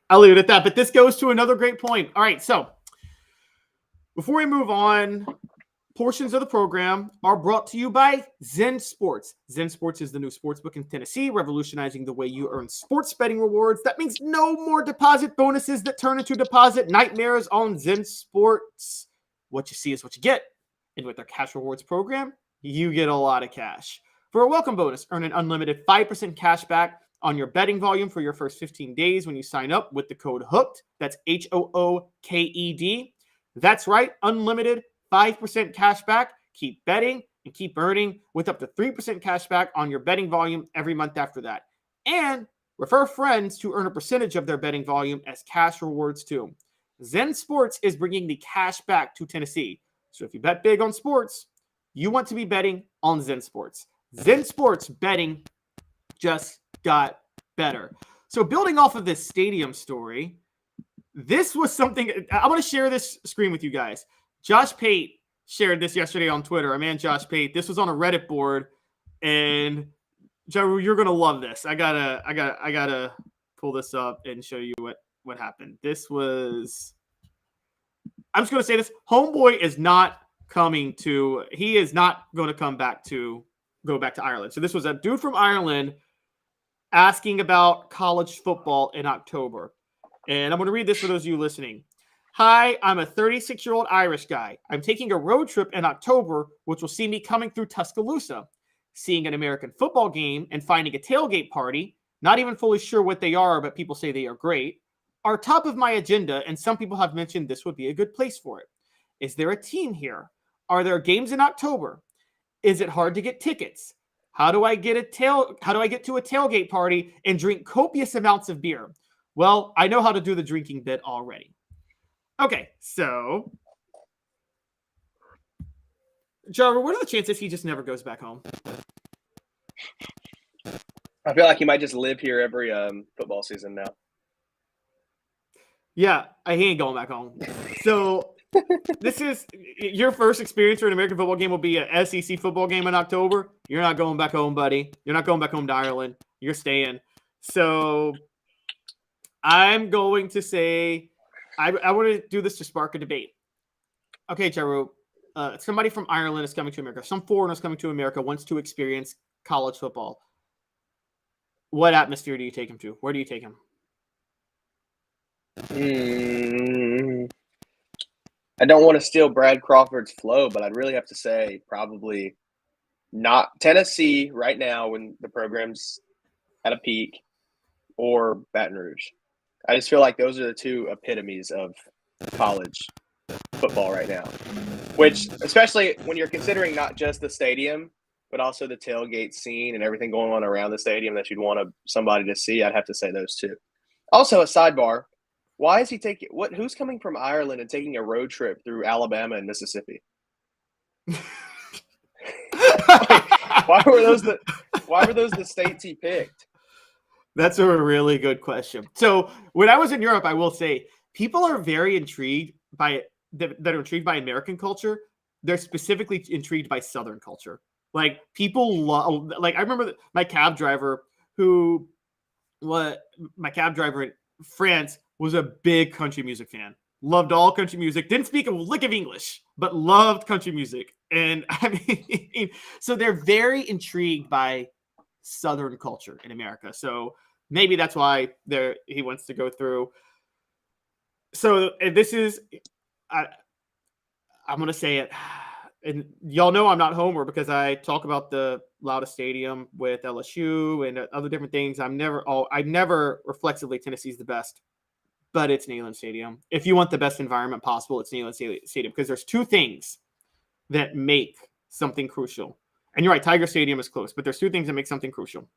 I'll leave it at that. But this goes to another great point. All right, so before we move on, portions of the program are brought to you by Zen Sports. Zen Sports is the new sportsbook in Tennessee, revolutionizing the way you earn sports betting rewards. That means no more deposit bonuses that turn into deposit nightmares on Zen Sports. What you see is what you get. And with their cash rewards program, you get a lot of cash. For a welcome bonus, earn an unlimited 5% cash back on your betting volume for your first 15 days when you sign up with the code HOOKED. That's HOOKED. That's right, unlimited 5% cash back. Keep betting and keep earning with up to 3% cash back on your betting volume every month after that. And refer friends to earn a percentage of their betting volume as cash rewards too. Zen Sports is bringing the cash back to Tennessee. So if you bet big on sports, you want to be betting on Zen Sports. Zen Sports betting just got better. So building off of this stadium story, this was something I want to share this screen with you guys. Josh Pate shared this yesterday on Twitter. Our man Josh Pate. This was on a Reddit board, and Jarreau, you're gonna love this. I gotta pull this up and show you what happened. This was. I'm just gonna say this. Homeboy is not coming to. He is not going to go back to Ireland. So this was a dude from Ireland asking about college football in October. And I'm going to read this for those of you listening. Hi, I'm a 36-year-old Irish guy. I'm taking a road trip in October, which will see me coming through Tuscaloosa, seeing an American football game and finding a tailgate party. Not even fully sure what they are, but people say they are great. Are top of my agenda, and some people have mentioned this would be a good place for it. Is there a team here? Are there games in October? Is it hard to get tickets? How do I get to a tailgate party and drink copious amounts of beer? Well, I know how to do the drinking bit already. Okay, so Jarreau, what are the chances he just never goes back home? I feel like he might just live here every football season now. Yeah, he ain't going back home. So this is your first experience for an American football game will be a SEC football game in October. You're not going back home, buddy. You're not going back home to Ireland. You're staying. So I'm going to say I want to do this to spark a debate. Okay, Jarreau, somebody from Ireland is coming to America. Some foreigner is coming to America, wants to experience college football. What atmosphere do you take him to? Where do you take him? I don't want to steal Brad Crawford's flow, but I'd really have to say probably not Tennessee right now when the program's at a peak, or Baton Rouge. I just feel like those are the two epitomes of college football right now, which especially when you're considering not just the stadium, but also the tailgate scene and everything going on around the stadium that you'd want somebody to see. I'd have to say those two. Also, a sidebar. Why is he taking who's coming from Ireland and taking a road trip through Alabama and Mississippi? Why were those the states he picked? That's a really good question. So when I was in Europe, I will say people are very intrigued by that are intrigued by American culture. They're specifically intrigued by Southern culture. Like people love, like I remember my cab driver in France was a big country music fan. Loved all country music. Didn't speak a lick of English, but loved country music. And I mean, so they're very intrigued by Southern culture in America. So maybe that's why he wants to go through. So this is, I'm going to say it. And y'all know I'm not Homer because I talk about the loudest stadium with LSU and other different things. I'm never reflexively Tennessee's the best, but it's Neyland Stadium. If you want the best environment possible, it's Neyland Stadium because there's two things that make something crucial. And you're right, Tiger Stadium is close, but there's two things that make something crucial.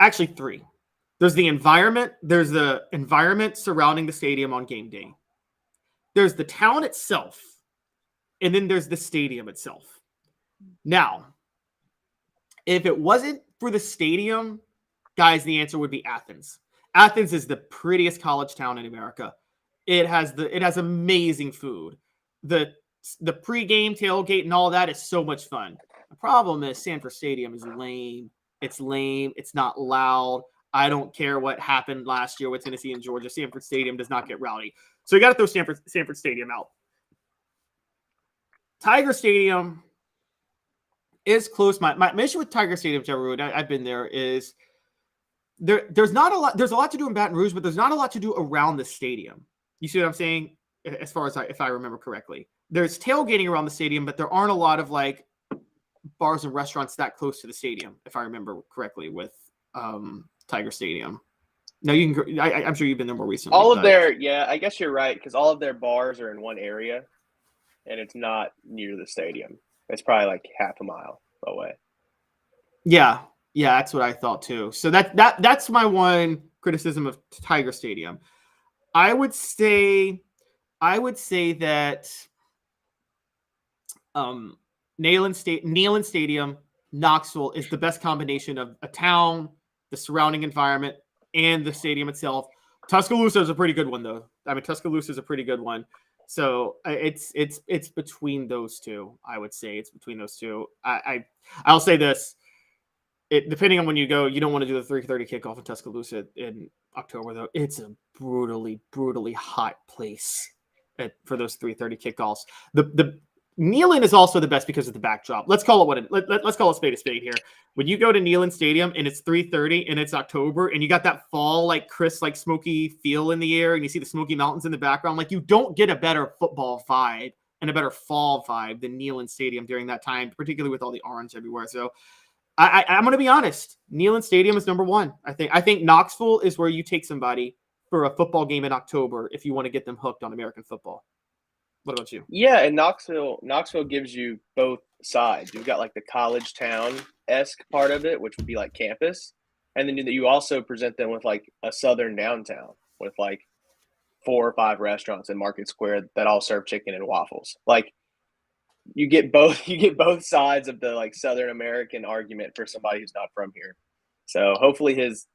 Actually, three. There's the environment. There's the environment surrounding the stadium on game day. There's the town itself. And then there's the stadium itself. Now, if it wasn't for the stadium, guys, the answer would be Athens. Athens is the prettiest college town in America. It has amazing food. The pregame tailgate and all that is so much fun. The problem is Sanford Stadium is lame. It's lame. It's not loud. I don't care what happened last year with Tennessee and Georgia. Sanford Stadium does not get rowdy. So you got to throw Sanford Stadium out. Tiger Stadium is close. My issue with Tiger Stadium, Jarreau, I've been there, is there's not a lot. There's a lot to do in Baton Rouge, but there's not a lot to do around the stadium. You see what I'm saying? As far as if I remember correctly, there's tailgating around the stadium, but there aren't a lot of like bars and restaurants that close to the stadium, if I remember correctly, with Tiger Stadium. Now you can. I'm sure you've been there more recently. I guess you're right because all of their bars are in one area. And it's not near the stadium. It's probably like half a mile away. Yeah, that's what I thought too. So that's my one criticism of Tiger Stadium. I would say that Neyland Stadium, Knoxville is the best combination of a town, the surrounding environment, and the stadium itself. Tuscaloosa is a pretty good one, though. I mean, Tuscaloosa is a pretty good one. So it's between those two. I would say it's between those two. I'll say this: depending on when you go, you don't want to do the 3:30 kickoff in Tuscaloosa in October, though. It's a brutally hot place for those 3:30 kickoffs. Neyland is also the best because of the backdrop. Let's call it let's call a spade here. When you go to Neyland Stadium and it's 3:30 and it's October and you got that fall, like crisp, like smoky feel in the air and you see the Smoky Mountains in the background, like you don't get a better football vibe and a better fall vibe than Neyland Stadium during that time, particularly with all the orange everywhere. So I'm going to be honest. Neyland Stadium is number one. I think Knoxville is where you take somebody for a football game in October if you want to get them hooked on American football. What about you? Yeah, and Knoxville gives you both sides. You've got like the college town-esque part of it, which would be like campus. And then you also present them with like a southern downtown with like 4 or 5 restaurants in Market Square that all serve chicken and waffles. Like you get both sides of the like Southern American argument for somebody who's not from here. So hopefully his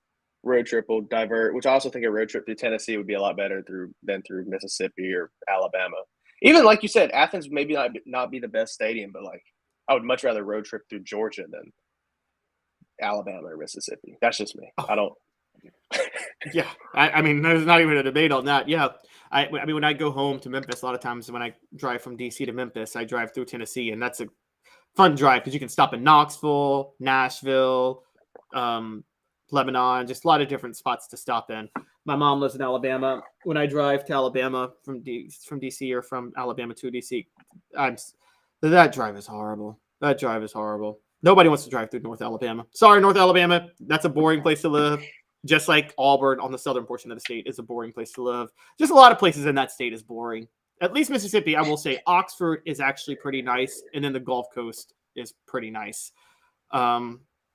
road trip will divert, which I also think a road trip through Tennessee would be a lot better than through Mississippi or Alabama. Even like you said, Athens maybe not be the best stadium, but like I would much rather road trip through Georgia than Alabama or Mississippi. That's just me. I don't. Yeah, I mean, there's not even a debate on that. Yeah, I mean, when I go home to Memphis, a lot of times when I drive from DC to Memphis, I drive through Tennessee, and that's a fun drive because you can stop in Knoxville, Nashville, Lebanon, just a lot of different spots to stop in. My mom lives in Alabama. When I drive to Alabama from DC or from Alabama to DC, that drive is horrible. That drive is horrible. Nobody wants to drive through North Alabama. Sorry, North Alabama. That's a boring place to live. Just like Auburn on the southern portion of the state is a boring place to live. Just a lot of places in that state is boring. At least Mississippi, I will say Oxford is actually pretty nice. And then the Gulf Coast is pretty nice.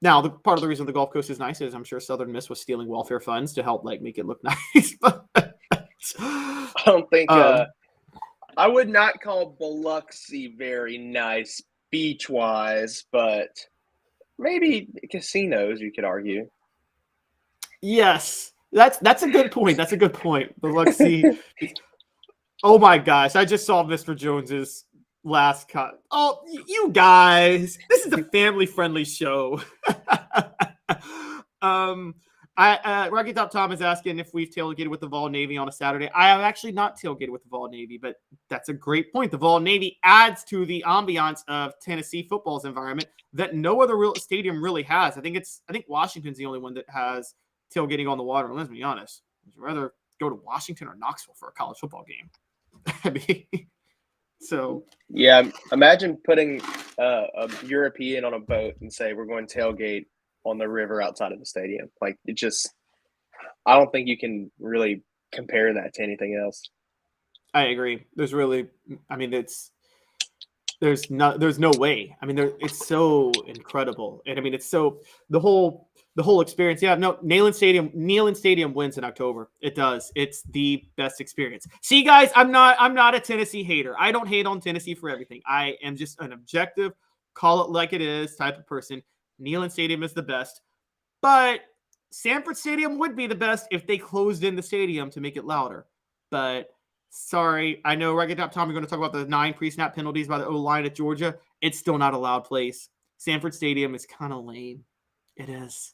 Now, the part of the reason the Gulf Coast is nice is I'm sure Southern Miss was stealing welfare funds to help like make it look nice. I don't think I would not call Biloxi very nice beach-wise, but maybe casinos, you could argue. Yes, that's a good point. That's a good point. Biloxi. Oh my gosh, I just saw Mr. Jones's last cut. Oh, you guys, this is a family-friendly show. Rocky Top Tom is asking if we've tailgated with the Vol Navy on a Saturday. I have actually not tailgated with the Vol Navy, but that's a great point. The Vol Navy adds to the ambiance of Tennessee football's environment that no other real stadium really has. I think Washington's the only one that has tailgating on the water. Let's be honest. Would you rather go to Washington or Knoxville for a college football game? I mean, so yeah, imagine putting a European on a boat and say we're going to tailgate on the river outside of the stadium. Like it just, I don't think you can really compare that to anything else. I agree. There's no way. I mean, it's so incredible, and I mean, it's so the whole experience. Yeah, no, Neyland Stadium wins in October. It does. It's the best experience. See, guys, I'm not a Tennessee hater. I don't hate on Tennessee for everything. I am just an objective, call it like it is type of person. Neyland Stadium is the best, but Sanford Stadium would be the best if they closed in the stadium to make it louder. But sorry, I know Rugged Top Tom, you're going to talk about the 9 pre-snap penalties by the O-line at Georgia. It's still not a loud place. Sanford Stadium is kind of lame. It is.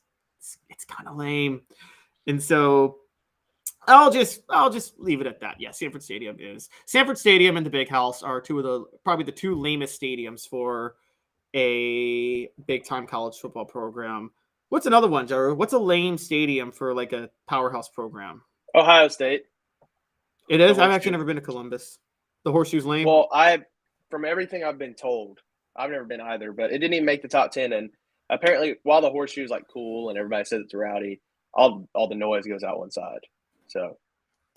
It's kind of lame. And so I'll just leave it at that. Yeah, Sanford Stadium and the Big House are probably the 2 lamest stadiums for a big-time college football program. What's another one, Jarreau? What's a lame stadium for like a powerhouse program? Ohio State. It is? I've actually never been to Columbus. The Horseshoe's lame? Well, from everything I've been told, I've never been either, but it didn't even make the top 10. And apparently, while the Horseshoe's like cool and everybody says it's rowdy, all the noise goes out one side. So.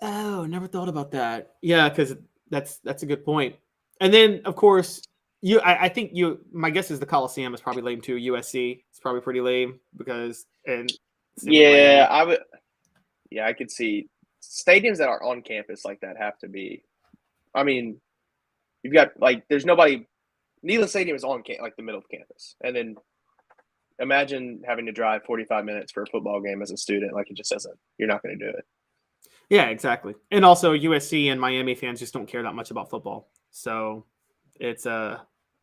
Oh, never thought about that. Yeah, because that's a good point. And then, of course, I think my guess is the Coliseum is probably lame too. USC, it's probably pretty lame because I could see stadiums that are on campus like that have to be. I mean, you've got like there's nobody. Neyland Stadium is on like the middle of campus, and then imagine having to drive 45 minutes for a football game as a student. Like it just doesn't. You're not going to do it. Yeah, exactly. And also USC and Miami fans just don't care that much about football, so it's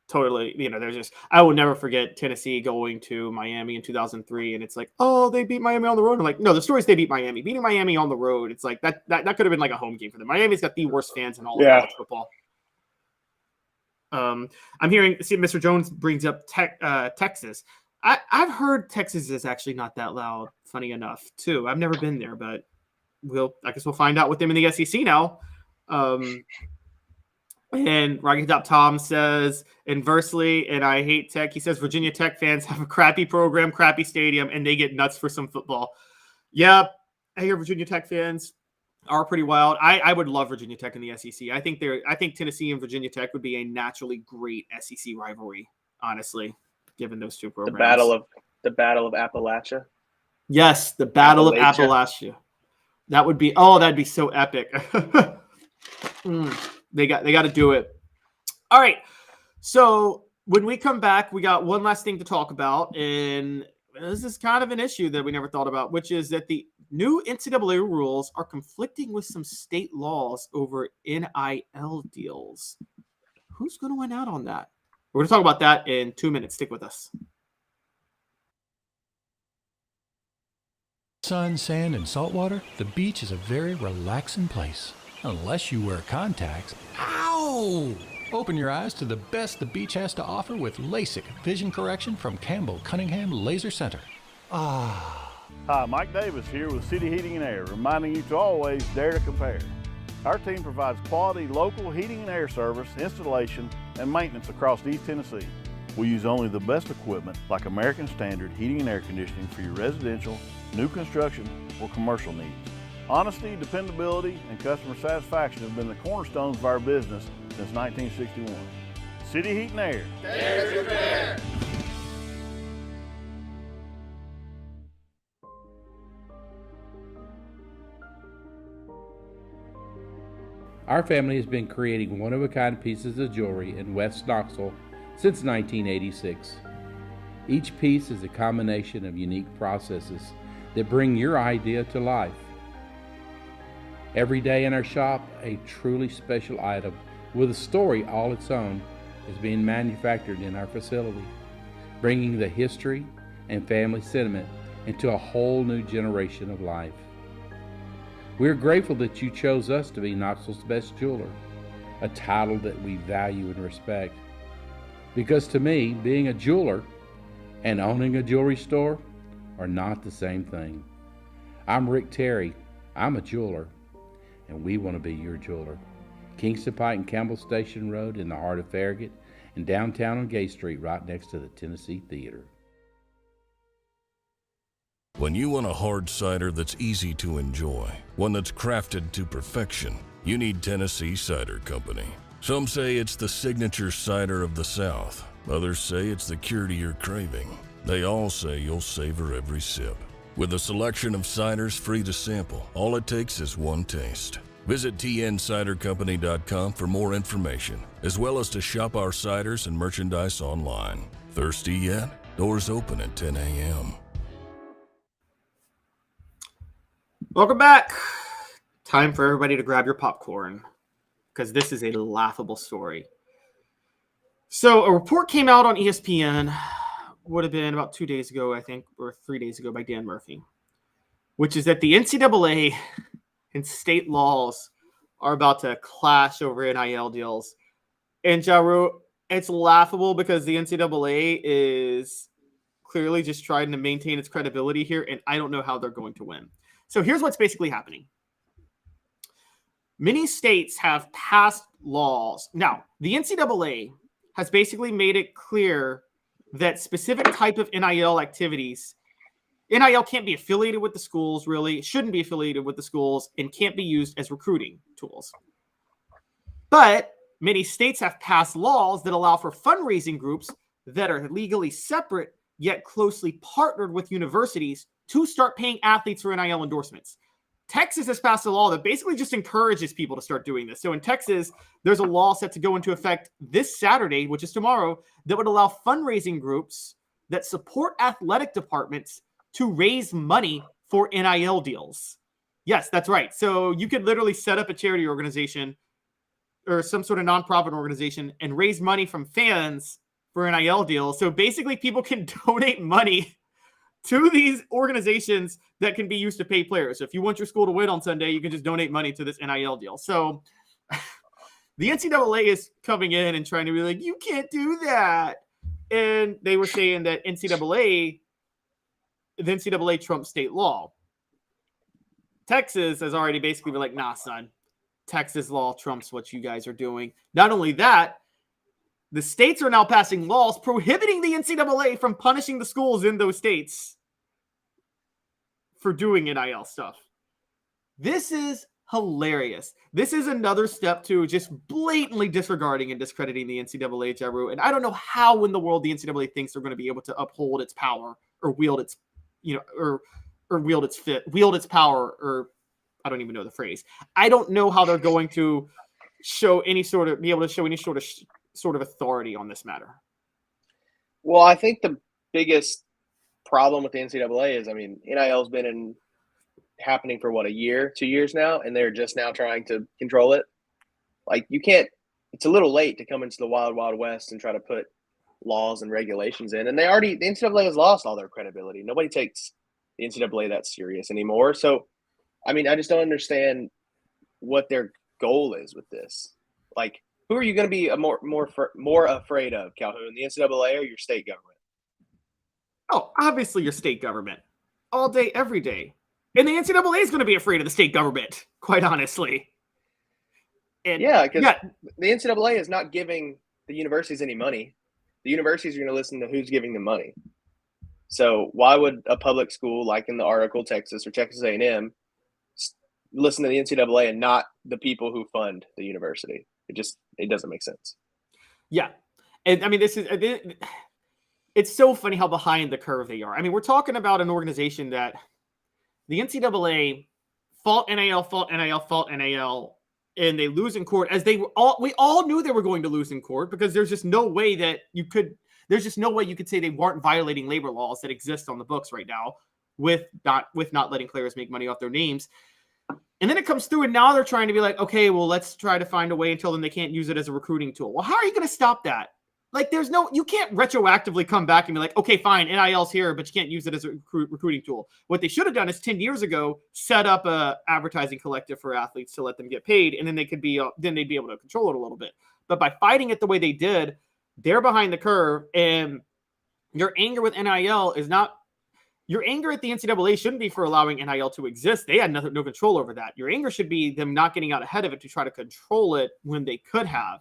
totally, they're just, I will never forget Tennessee going to Miami in 2003. And it's like, oh, they beat Miami on the road. I'm like, no, the story is they beat Miami. Beating Miami on the road, it's like that could have been like a home game for them. Miami's got the worst fans in all of college football. I'm hearing, see, Mr. Jones brings up Texas. I've heard Texas is actually not that loud, funny enough, too. I've never been there, but I guess we'll find out with them in the SEC now. And Rocky Top Tom says, inversely, and I hate Tech, he says, Virginia Tech fans have a crappy program, crappy stadium, and they get nuts for some football. Yeah, I hear Virginia Tech fans are pretty wild. I would love Virginia Tech in the SEC. I think Tennessee and Virginia Tech would be a naturally great SEC rivalry, honestly, given those two programs. The Battle of Appalachia. Yes, the Battle of Appalachia. That'd be so epic. They got to do it. All right. So when we come back, we got one last thing to talk about, and this is kind of an issue that we never thought about, which is that the new NCAA rules are conflicting with some state laws over NIL deals. Who's going to win out on that? We're going to talk about that in 2 minutes. Stick with us. Sun, sand, and salt water, the beach is a very relaxing place. Unless you wear contacts. Ow! Open your eyes to the best the beach has to offer with LASIK vision correction from Campbell Cunningham Laser Center. Hi, Mike Davis here with City Heating and Air, reminding you to always dare to compare. Our team provides quality local heating and air service, installation, and maintenance across East Tennessee. We use only the best equipment like American Standard heating and air conditioning for your residential, new construction, or commercial needs. Honesty, dependability, and customer satisfaction have been the cornerstones of our business since 1961. City Heat and Air. Dare to compare. Our family has been creating one-of-a-kind pieces of jewelry in West Knoxville since 1986. Each piece is a combination of unique processes that bring your idea to life. Every day in our shop, a truly special item with a story all its own is being manufactured in our facility, bringing the history and family sentiment into a whole new generation of life. We're grateful that you chose us to be Knoxville's best jeweler, a title that we value and respect. Because to me, being a jeweler and owning a jewelry store are not the same thing. I'm Rick Terry. I'm a jeweler. And we want to be your jeweler. Kingston Pike and Campbell Station Road in the heart of Farragut, and downtown on Gay Street right next to the Tennessee Theater. When you want a hard cider that's easy to enjoy, one that's crafted to perfection, you need Tennessee Cider Company. Some say it's the signature cider of the South. Others say it's the cure to your craving. They all say you'll savor every sip. With a selection of ciders free to sample, all it takes is one taste. Visit tncidercompany.com for more information, as well as to shop our ciders and merchandise online. Thirsty yet? Doors open at 10 a.m. Welcome back. Time for everybody to grab your popcorn, because this is a laughable story. So a report came out on ESPN, would have been about 2 days ago, I think, or 3 days ago, by Dan Murphy, which is that the NCAA and state laws are about to clash over NIL deals. And Jarreau, it's laughable because the NCAA is clearly just trying to maintain its credibility here, and I don't know how they're going to win. So here's what's basically happening. Many states have passed laws. Now, the NCAA has basically made it clear that specific type of NIL activities, NIL can't be affiliated with the schools, really, shouldn't be affiliated with the schools, and can't be used as recruiting tools. But many states have passed laws that allow for fundraising groups that are legally separate, yet closely partnered with universities to start paying athletes for NIL endorsements. Texas has passed a law that basically just encourages people to start doing this. So in Texas, there's a law set to go into effect this Saturday, which is tomorrow, that would allow fundraising groups that support athletic departments to raise money for NIL deals. Yes, that's right. So you could literally set up a charity organization or some sort of nonprofit organization and raise money from fans for NIL deals. So basically people can donate money to these organizations that can be used to pay players. So if you want your school to win on Sunday, you can just donate money to this NIL deal. So the The NCAA is coming in and trying to be like, you can't do that. And they were saying that the NCAA trumps state law. Texas has already basically been like, nah, son. Texas law trumps what you guys are doing. Not only that, the states are now passing laws prohibiting the NCAA from punishing the schools in those states for doing NIL stuff. This is hilarious. This is another step to just blatantly disregarding and discrediting the NCAA, Jarreau. And I don't know how in the world the NCAA thinks they're going to be able to uphold its power or wield its, or wield its power, or I don't even know the phrase. I don't know how they're going to be able to show any sort of authority on this matter. Well, I think the biggest problem with the NCAA is, NIL's been happening for 2 years now, and they're just now trying to control it. Like, you can't, it's a little late to come into the wild, wild west and try to put laws and regulations in. And the NCAA has lost all their credibility. Nobody takes the NCAA that serious anymore. So, I just don't understand what their goal is with this. Like, who are you going to be more afraid of, Calhoun, the NCAA or your state government? Oh, obviously your state government. All day, every day. And the NCAA is going to be afraid of the state government, quite honestly. And because the NCAA is not giving the universities any money. The universities are going to listen to who's giving them money. So why would a public school, like in the article, Texas or Texas A&M, listen to the NCAA and not the people who fund the university? It doesn't make sense. Yeah. And it's so funny how behind the curve they are. We're talking about an organization that the NCAA fought NIL, and they lose in court, as we all knew they were going to lose in court, because there's just no way you could say they weren't violating labor laws that exist on the books right now with not letting players make money off their names. And then it comes through, and now they're trying to be like, okay, well, let's try to find a way until then they can't use it as a recruiting tool. Well, how are you going to stop that? Like, you can't retroactively come back and be like, okay, fine, NIL's here, but you can't use it as a recruiting tool. What they should have done is 10 years ago, set up a advertising collective for athletes to let them get paid, and then they'd be able to control it a little bit. But by fighting it the way they did, they're behind the curve, and your anger with NIL is not. Your anger at the NCAA shouldn't be for allowing NIL to exist. They had no control over that. Your anger should be them not getting out ahead of it to try to control it when they could have.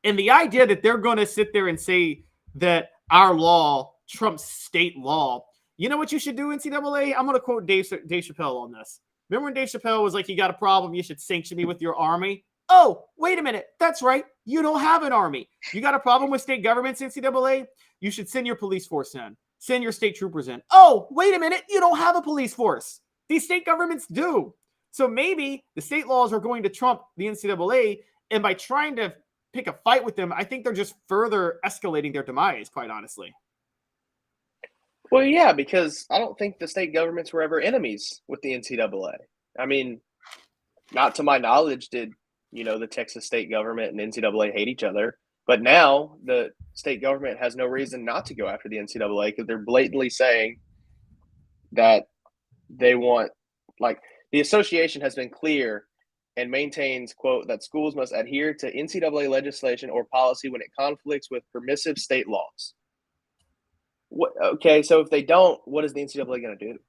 And the idea that they're going to sit there and say that our law trumps state law. You know what you should do, NCAA? I'm going to quote Dave Chappelle on this. Remember when Dave Chappelle was like, you got a problem, you should sanction me with your army? Oh, wait a minute. That's right. You don't have an army. You got a problem with state governments, NCAA? You should send your police force in. Send your state troopers in. Oh, wait a minute. You don't have a police force. These state governments do. So maybe the state laws are going to trump the NCAA, and by trying to pick a fight with them, I think they're just further escalating their demise, quite honestly. Well, yeah, because I don't think the state governments were ever enemies with the NCAA. Not to my knowledge did, the Texas state government and NCAA hate each other. But now the state government has no reason not to go after the NCAA, because they're blatantly saying that they want, the association has been clear and maintains, quote, that schools must adhere to NCAA legislation or policy when it conflicts with permissive state laws. Okay, so if they don't, what is the NCAA going to do?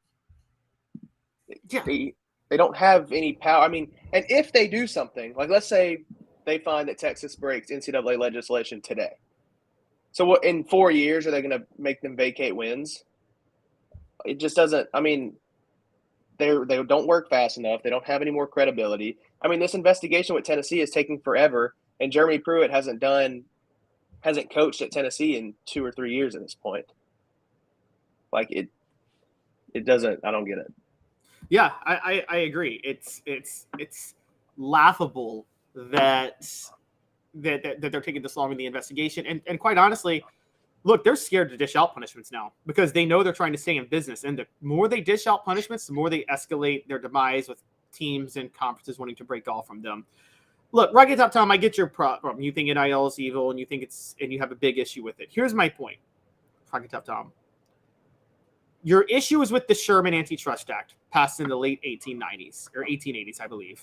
Yeah. They don't have any power. And if they do something, like let's say they find that Texas breaks NCAA legislation today. So what, in 4 years, are they going to make them vacate wins? It just doesn't. They don't work fast enough. They don't have any more credibility. This investigation with Tennessee is taking forever, and Jeremy Pruitt hasn't coached at Tennessee in 2 or 3 years at this point. It doesn't. I don't get it. Yeah, I agree. It's laughable that they're taking this long in the investigation, and quite honestly, look, they're scared to dish out punishments now because they know they're trying to stay in business. And the more they dish out punishments, the more they escalate their demise with teams and conferences wanting to break off from them. Look, Rocky Top Tom, I get your problem. You think NIL is evil, and you have a big issue with it. Here's my point, Rocky Top Tom. Your issue is with the Sherman Antitrust Act, passed in the late 1890s or 1880s, I believe.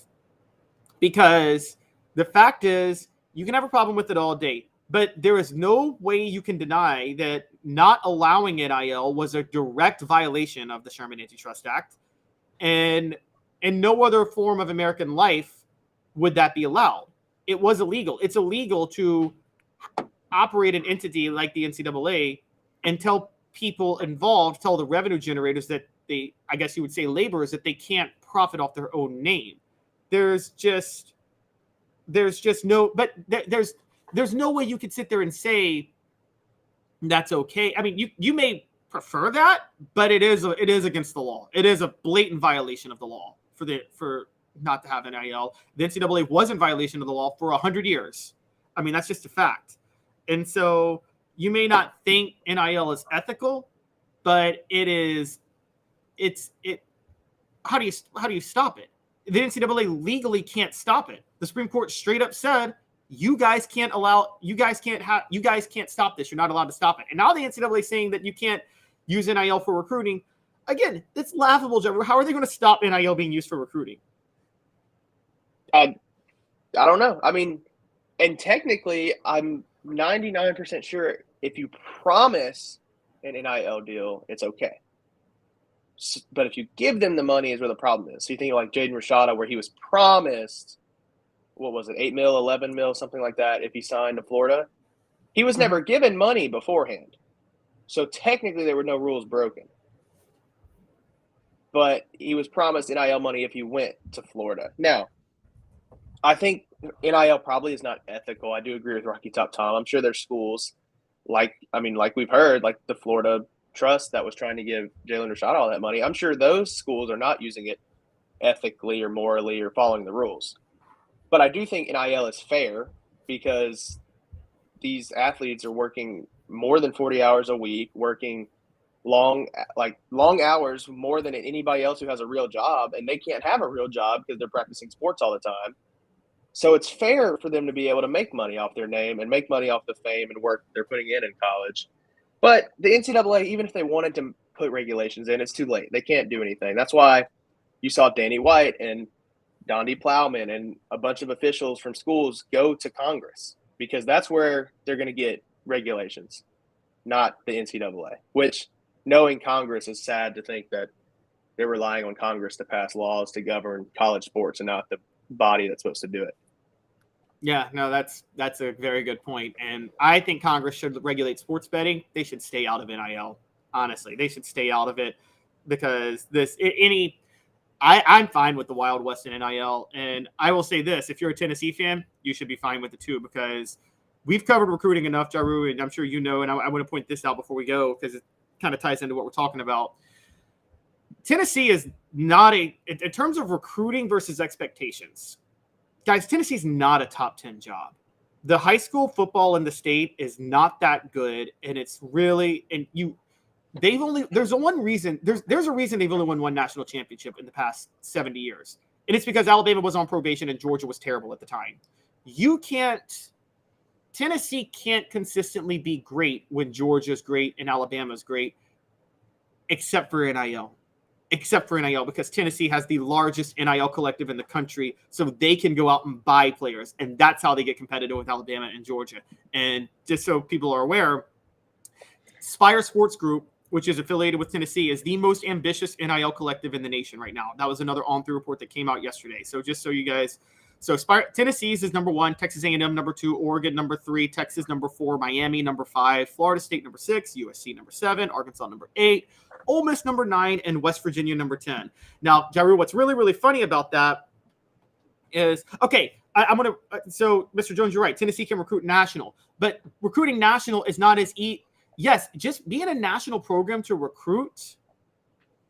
Because the fact is, You can have a problem with it all day, but there is no way you can deny that not allowing NIL was a direct violation of the Sherman Antitrust Act, and in no other form of American life would that be allowed. It was illegal. It's illegal to operate an entity like the NCAA and tell people involved, tell the revenue generators that they, I guess you would say laborers, that they can't profit off their own name. There's no way you could sit there and say that's okay. I mean, you may prefer that, but it is against the law. It is a blatant violation of the law for not to have NIL. The NCAA was in violation of the law for 100 years. I mean, that's just a fact. And so you may not think NIL is ethical, but how do you stop it? The NCAA legally can't stop it. The Supreme Court straight up said, you guys can't stop this. You're not allowed to stop it. And now the NCAA is saying that you can't use NIL for recruiting. Again, it's laughable, Jeff. How are they going to stop NIL being used for recruiting? I don't know. I mean, and technically, I'm 99% sure if you promise an NIL deal, it's okay. But if you give them the money is where the problem is. So you think like Jaden Rashada, where he was promised, what was it, 8 mil, 11 mil, something like that, if he signed to Florida. He was never given money beforehand. So technically there were no rules broken. But he was promised NIL money if he went to Florida. Now, I think NIL probably is not ethical. I do agree with Rocky Top Tom. I'm sure there's schools like we've heard, like the Florida Trust that was trying to give Jalen Rashad all that money. I'm sure those schools are not using it ethically or morally or following the rules. But I do think NIL is fair because these athletes are working more than 40 hours a week, working long hours, more than anybody else who has a real job, and they can't have a real job because they're practicing sports all the time. So it's fair for them to be able to make money off their name and make money off the fame and work they're putting in college. But the NCAA, even if they wanted to put regulations in, it's too late. They can't do anything. That's why you saw Danny White and Dondi Plowman and a bunch of officials from schools go to Congress, because that's where they're going to get regulations, not the NCAA, which, knowing Congress, is sad to think that they're relying on Congress to pass laws to govern college sports and not the body that's supposed to do it. Yeah, no, that's a very good point. And I think Congress should regulate sports betting. They should stay out of NIL. Honestly, they should stay out of it, because I'm fine with the Wild West in NIL. And I will say this, if you're a Tennessee fan, you should be fine with it too, because we've covered recruiting enough, Jarreau, and I'm sure you know, and I want to point this out before we go because it kind of ties into what we're talking about. Tennessee is not in terms of recruiting versus expectations. Guys, Tennessee's not a top 10 job. The high school football in the state is not that good, and it's really there's a reason they've only won one national championship in the past 70 years. And it's because Alabama was on probation and Georgia was terrible at the time. Tennessee can't consistently be great when Georgia's great and Alabama's great, except for NIL. Because Tennessee has the largest NIL collective in the country, so they can go out and buy players, and that's how they get competitive with Alabama and Georgia. And just so people are aware, Spire Sports Group, which is affiliated with Tennessee, is the most ambitious NIL collective in the nation right now. That was another on-through report that came out yesterday. So just so you guys, Tennessee's is number 1, Texas A&M number 2, Oregon number 3, Texas number 4, Miami number 5, Florida State number 6, USC number 7, Arkansas number 8, Ole Miss number 9, and West Virginia number 10. Now, Jarreau, what's really, really funny about that is, okay, so Mr. Jones, you're right. Tennessee can recruit national, but recruiting national is not as easy. Yes, just being a national program to recruit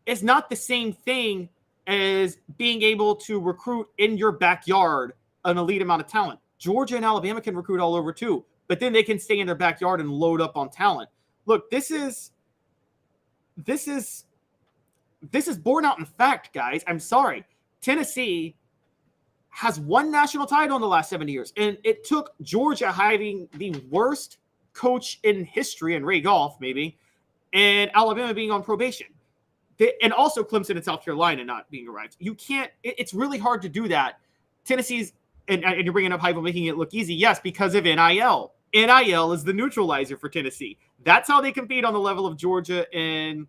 is not the same thing as being able to recruit in your backyard an elite amount of talent. Georgia and Alabama can recruit all over too, but then they can stay in their backyard and load up on talent. Look, this is borne out in fact, guys. I'm sorry. Tennessee has won national title in the last 70 years, and it took Georgia having the worst coach in history, and Ray Goff maybe, and Alabama being on probation, and also Clemson and South Carolina not being arrived. You can't. It's really hard to do that. Tennessee's and you're bringing up Heupel making it look easy. Yes, because of NIL. NIL is the neutralizer for Tennessee. That's how they compete on the level of Georgia and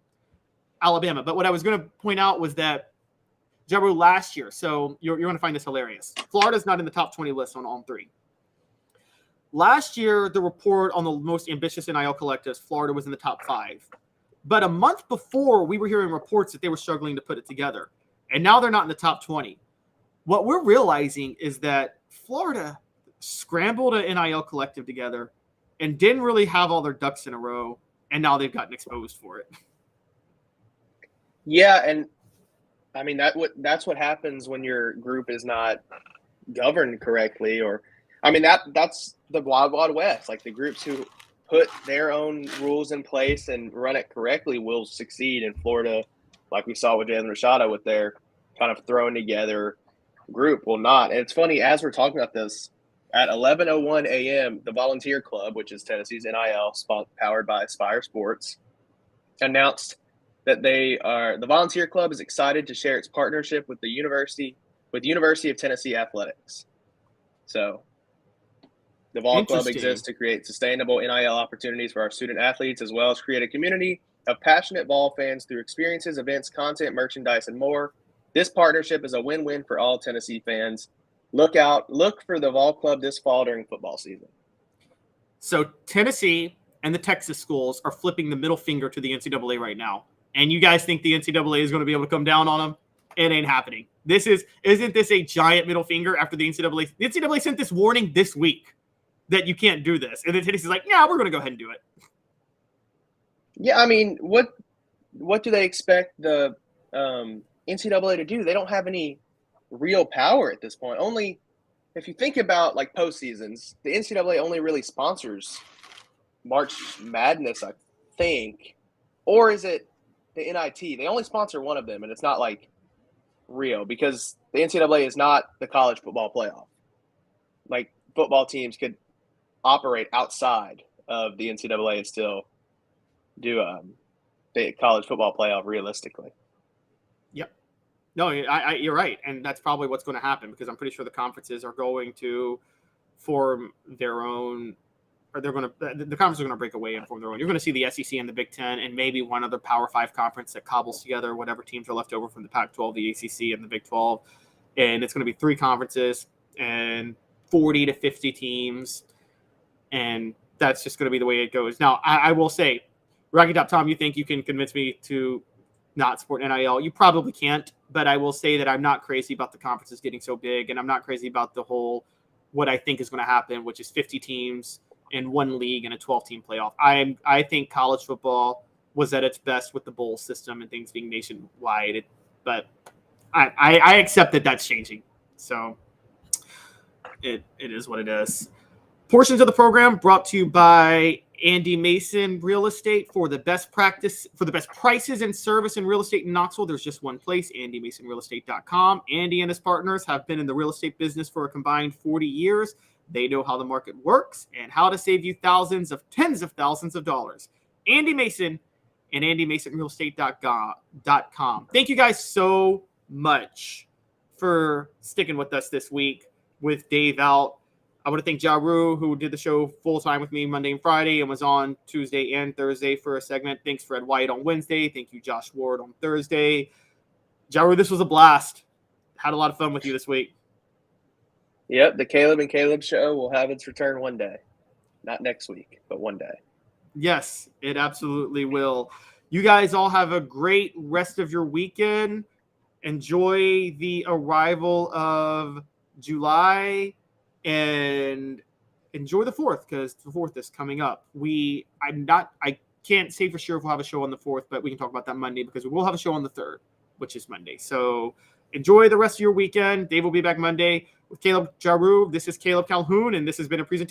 Alabama. But what I was going to point out was that Jarreau last year, so you're going to find this hilarious. Florida's not in the top 20 list on three. Last year, the report on the most ambitious NIL collectives, Florida was in the top 5. But a month before, we were hearing reports that they were struggling to put it together. And now they're not in the top 20. What we're realizing is that Florida scrambled an NIL collective together and didn't really have all their ducks in a row, and now they've gotten exposed for it. Yeah, and I mean that's what happens when your group is not governed correctly, or I mean that's the Wild Wild West. Like the groups who put their own rules in place and run it correctly will succeed. In Florida, like we saw with Jalen Rashada, with their kind of thrown together group, will not. And it's funny, as we're talking about this, at 11:01 a.m., the Volunteer Club, which is Tennessee's NIL, powered by Aspire Sports, announced that the Volunteer Club is excited to share its partnership with the University of Tennessee Athletics. So the Vol Club exists to create sustainable NIL opportunities for our student athletes, as well as create a community of passionate Vol fans through experiences, events, content, merchandise, and more. This partnership is a win-win for all Tennessee fans. Look for the Vol Club this fall during football season. So Tennessee and the Texas schools are flipping the middle finger to the NCAA right now. And you guys think the NCAA is going to be able to come down on them? It ain't happening. Isn't this a giant middle finger after the NCAA? The NCAA sent this warning this week that you can't do this. And then Tennessee's like, yeah, we're going to go ahead and do it. Yeah, I mean, what do they expect the NCAA to do? They don't have any real power at this point. Only if you think about like postseasons, the NCAA only really sponsors March Madness, I think. Or is it the NIT? They only sponsor one of them, and it's not like real because the NCAA is not the college football playoff. Like football teams could operate outside of the NCAA and still do the college football playoff realistically. Yep. No, you're right. And that's probably what's going to happen because I'm pretty sure the conferences are going to form their own, or the conferences are going to break away and form their own. You're going to see the SEC and the Big Ten and maybe one other Power 5 conference that cobbles together whatever teams are left over from the Pac-12, the ACC, and the Big 12. And it's going to be 3 conferences and 40 to 50 teams. And that's just going to be the way it goes. Now, I will say, Rocky Top Tom, you think you can convince me to not support NIL? You probably can't, but I will say that I'm not crazy about the conferences getting so big, and I'm not crazy about the whole what I think is going to happen, which is 50 teams in one league and a 12-team playoff. I think college football was at its best with the bowl system and things being nationwide, but I accept that that's changing. So it is what it is. Portions of the program brought to you by Andy Mason Real Estate. For the best prices and service in real estate in Knoxville, there's just one place, andymasonrealestate.com. Andy and his partners have been in the real estate business for a combined 40 years. They know how the market works and how to save you tens of thousands of dollars. Andy Mason and andymasonrealestate.com. Thank you guys so much for sticking with us this week with Dave out. I want to thank Jarreau, who did the show full-time with me Monday and Friday and was on Tuesday and Thursday for a segment. Thanks, Fred White, on Wednesday. Thank you, Josh Ward, on Thursday. Jarreau, this was a blast. Had a lot of fun with you this week. Yep, the Caleb and Caleb show will have its return one day. Not next week, but one day. Yes, it absolutely will. You guys all have a great rest of your weekend. Enjoy the arrival of July. And enjoy the 4th because the 4th is coming up. I can't say for sure if we'll have a show on the 4th, but we can talk about that Monday because we will have a show on the 3rd, which is Monday. So enjoy the rest of your weekend. Dave will be back Monday with Caleb Jarreau. This is Caleb Calhoun, and this has been a presentation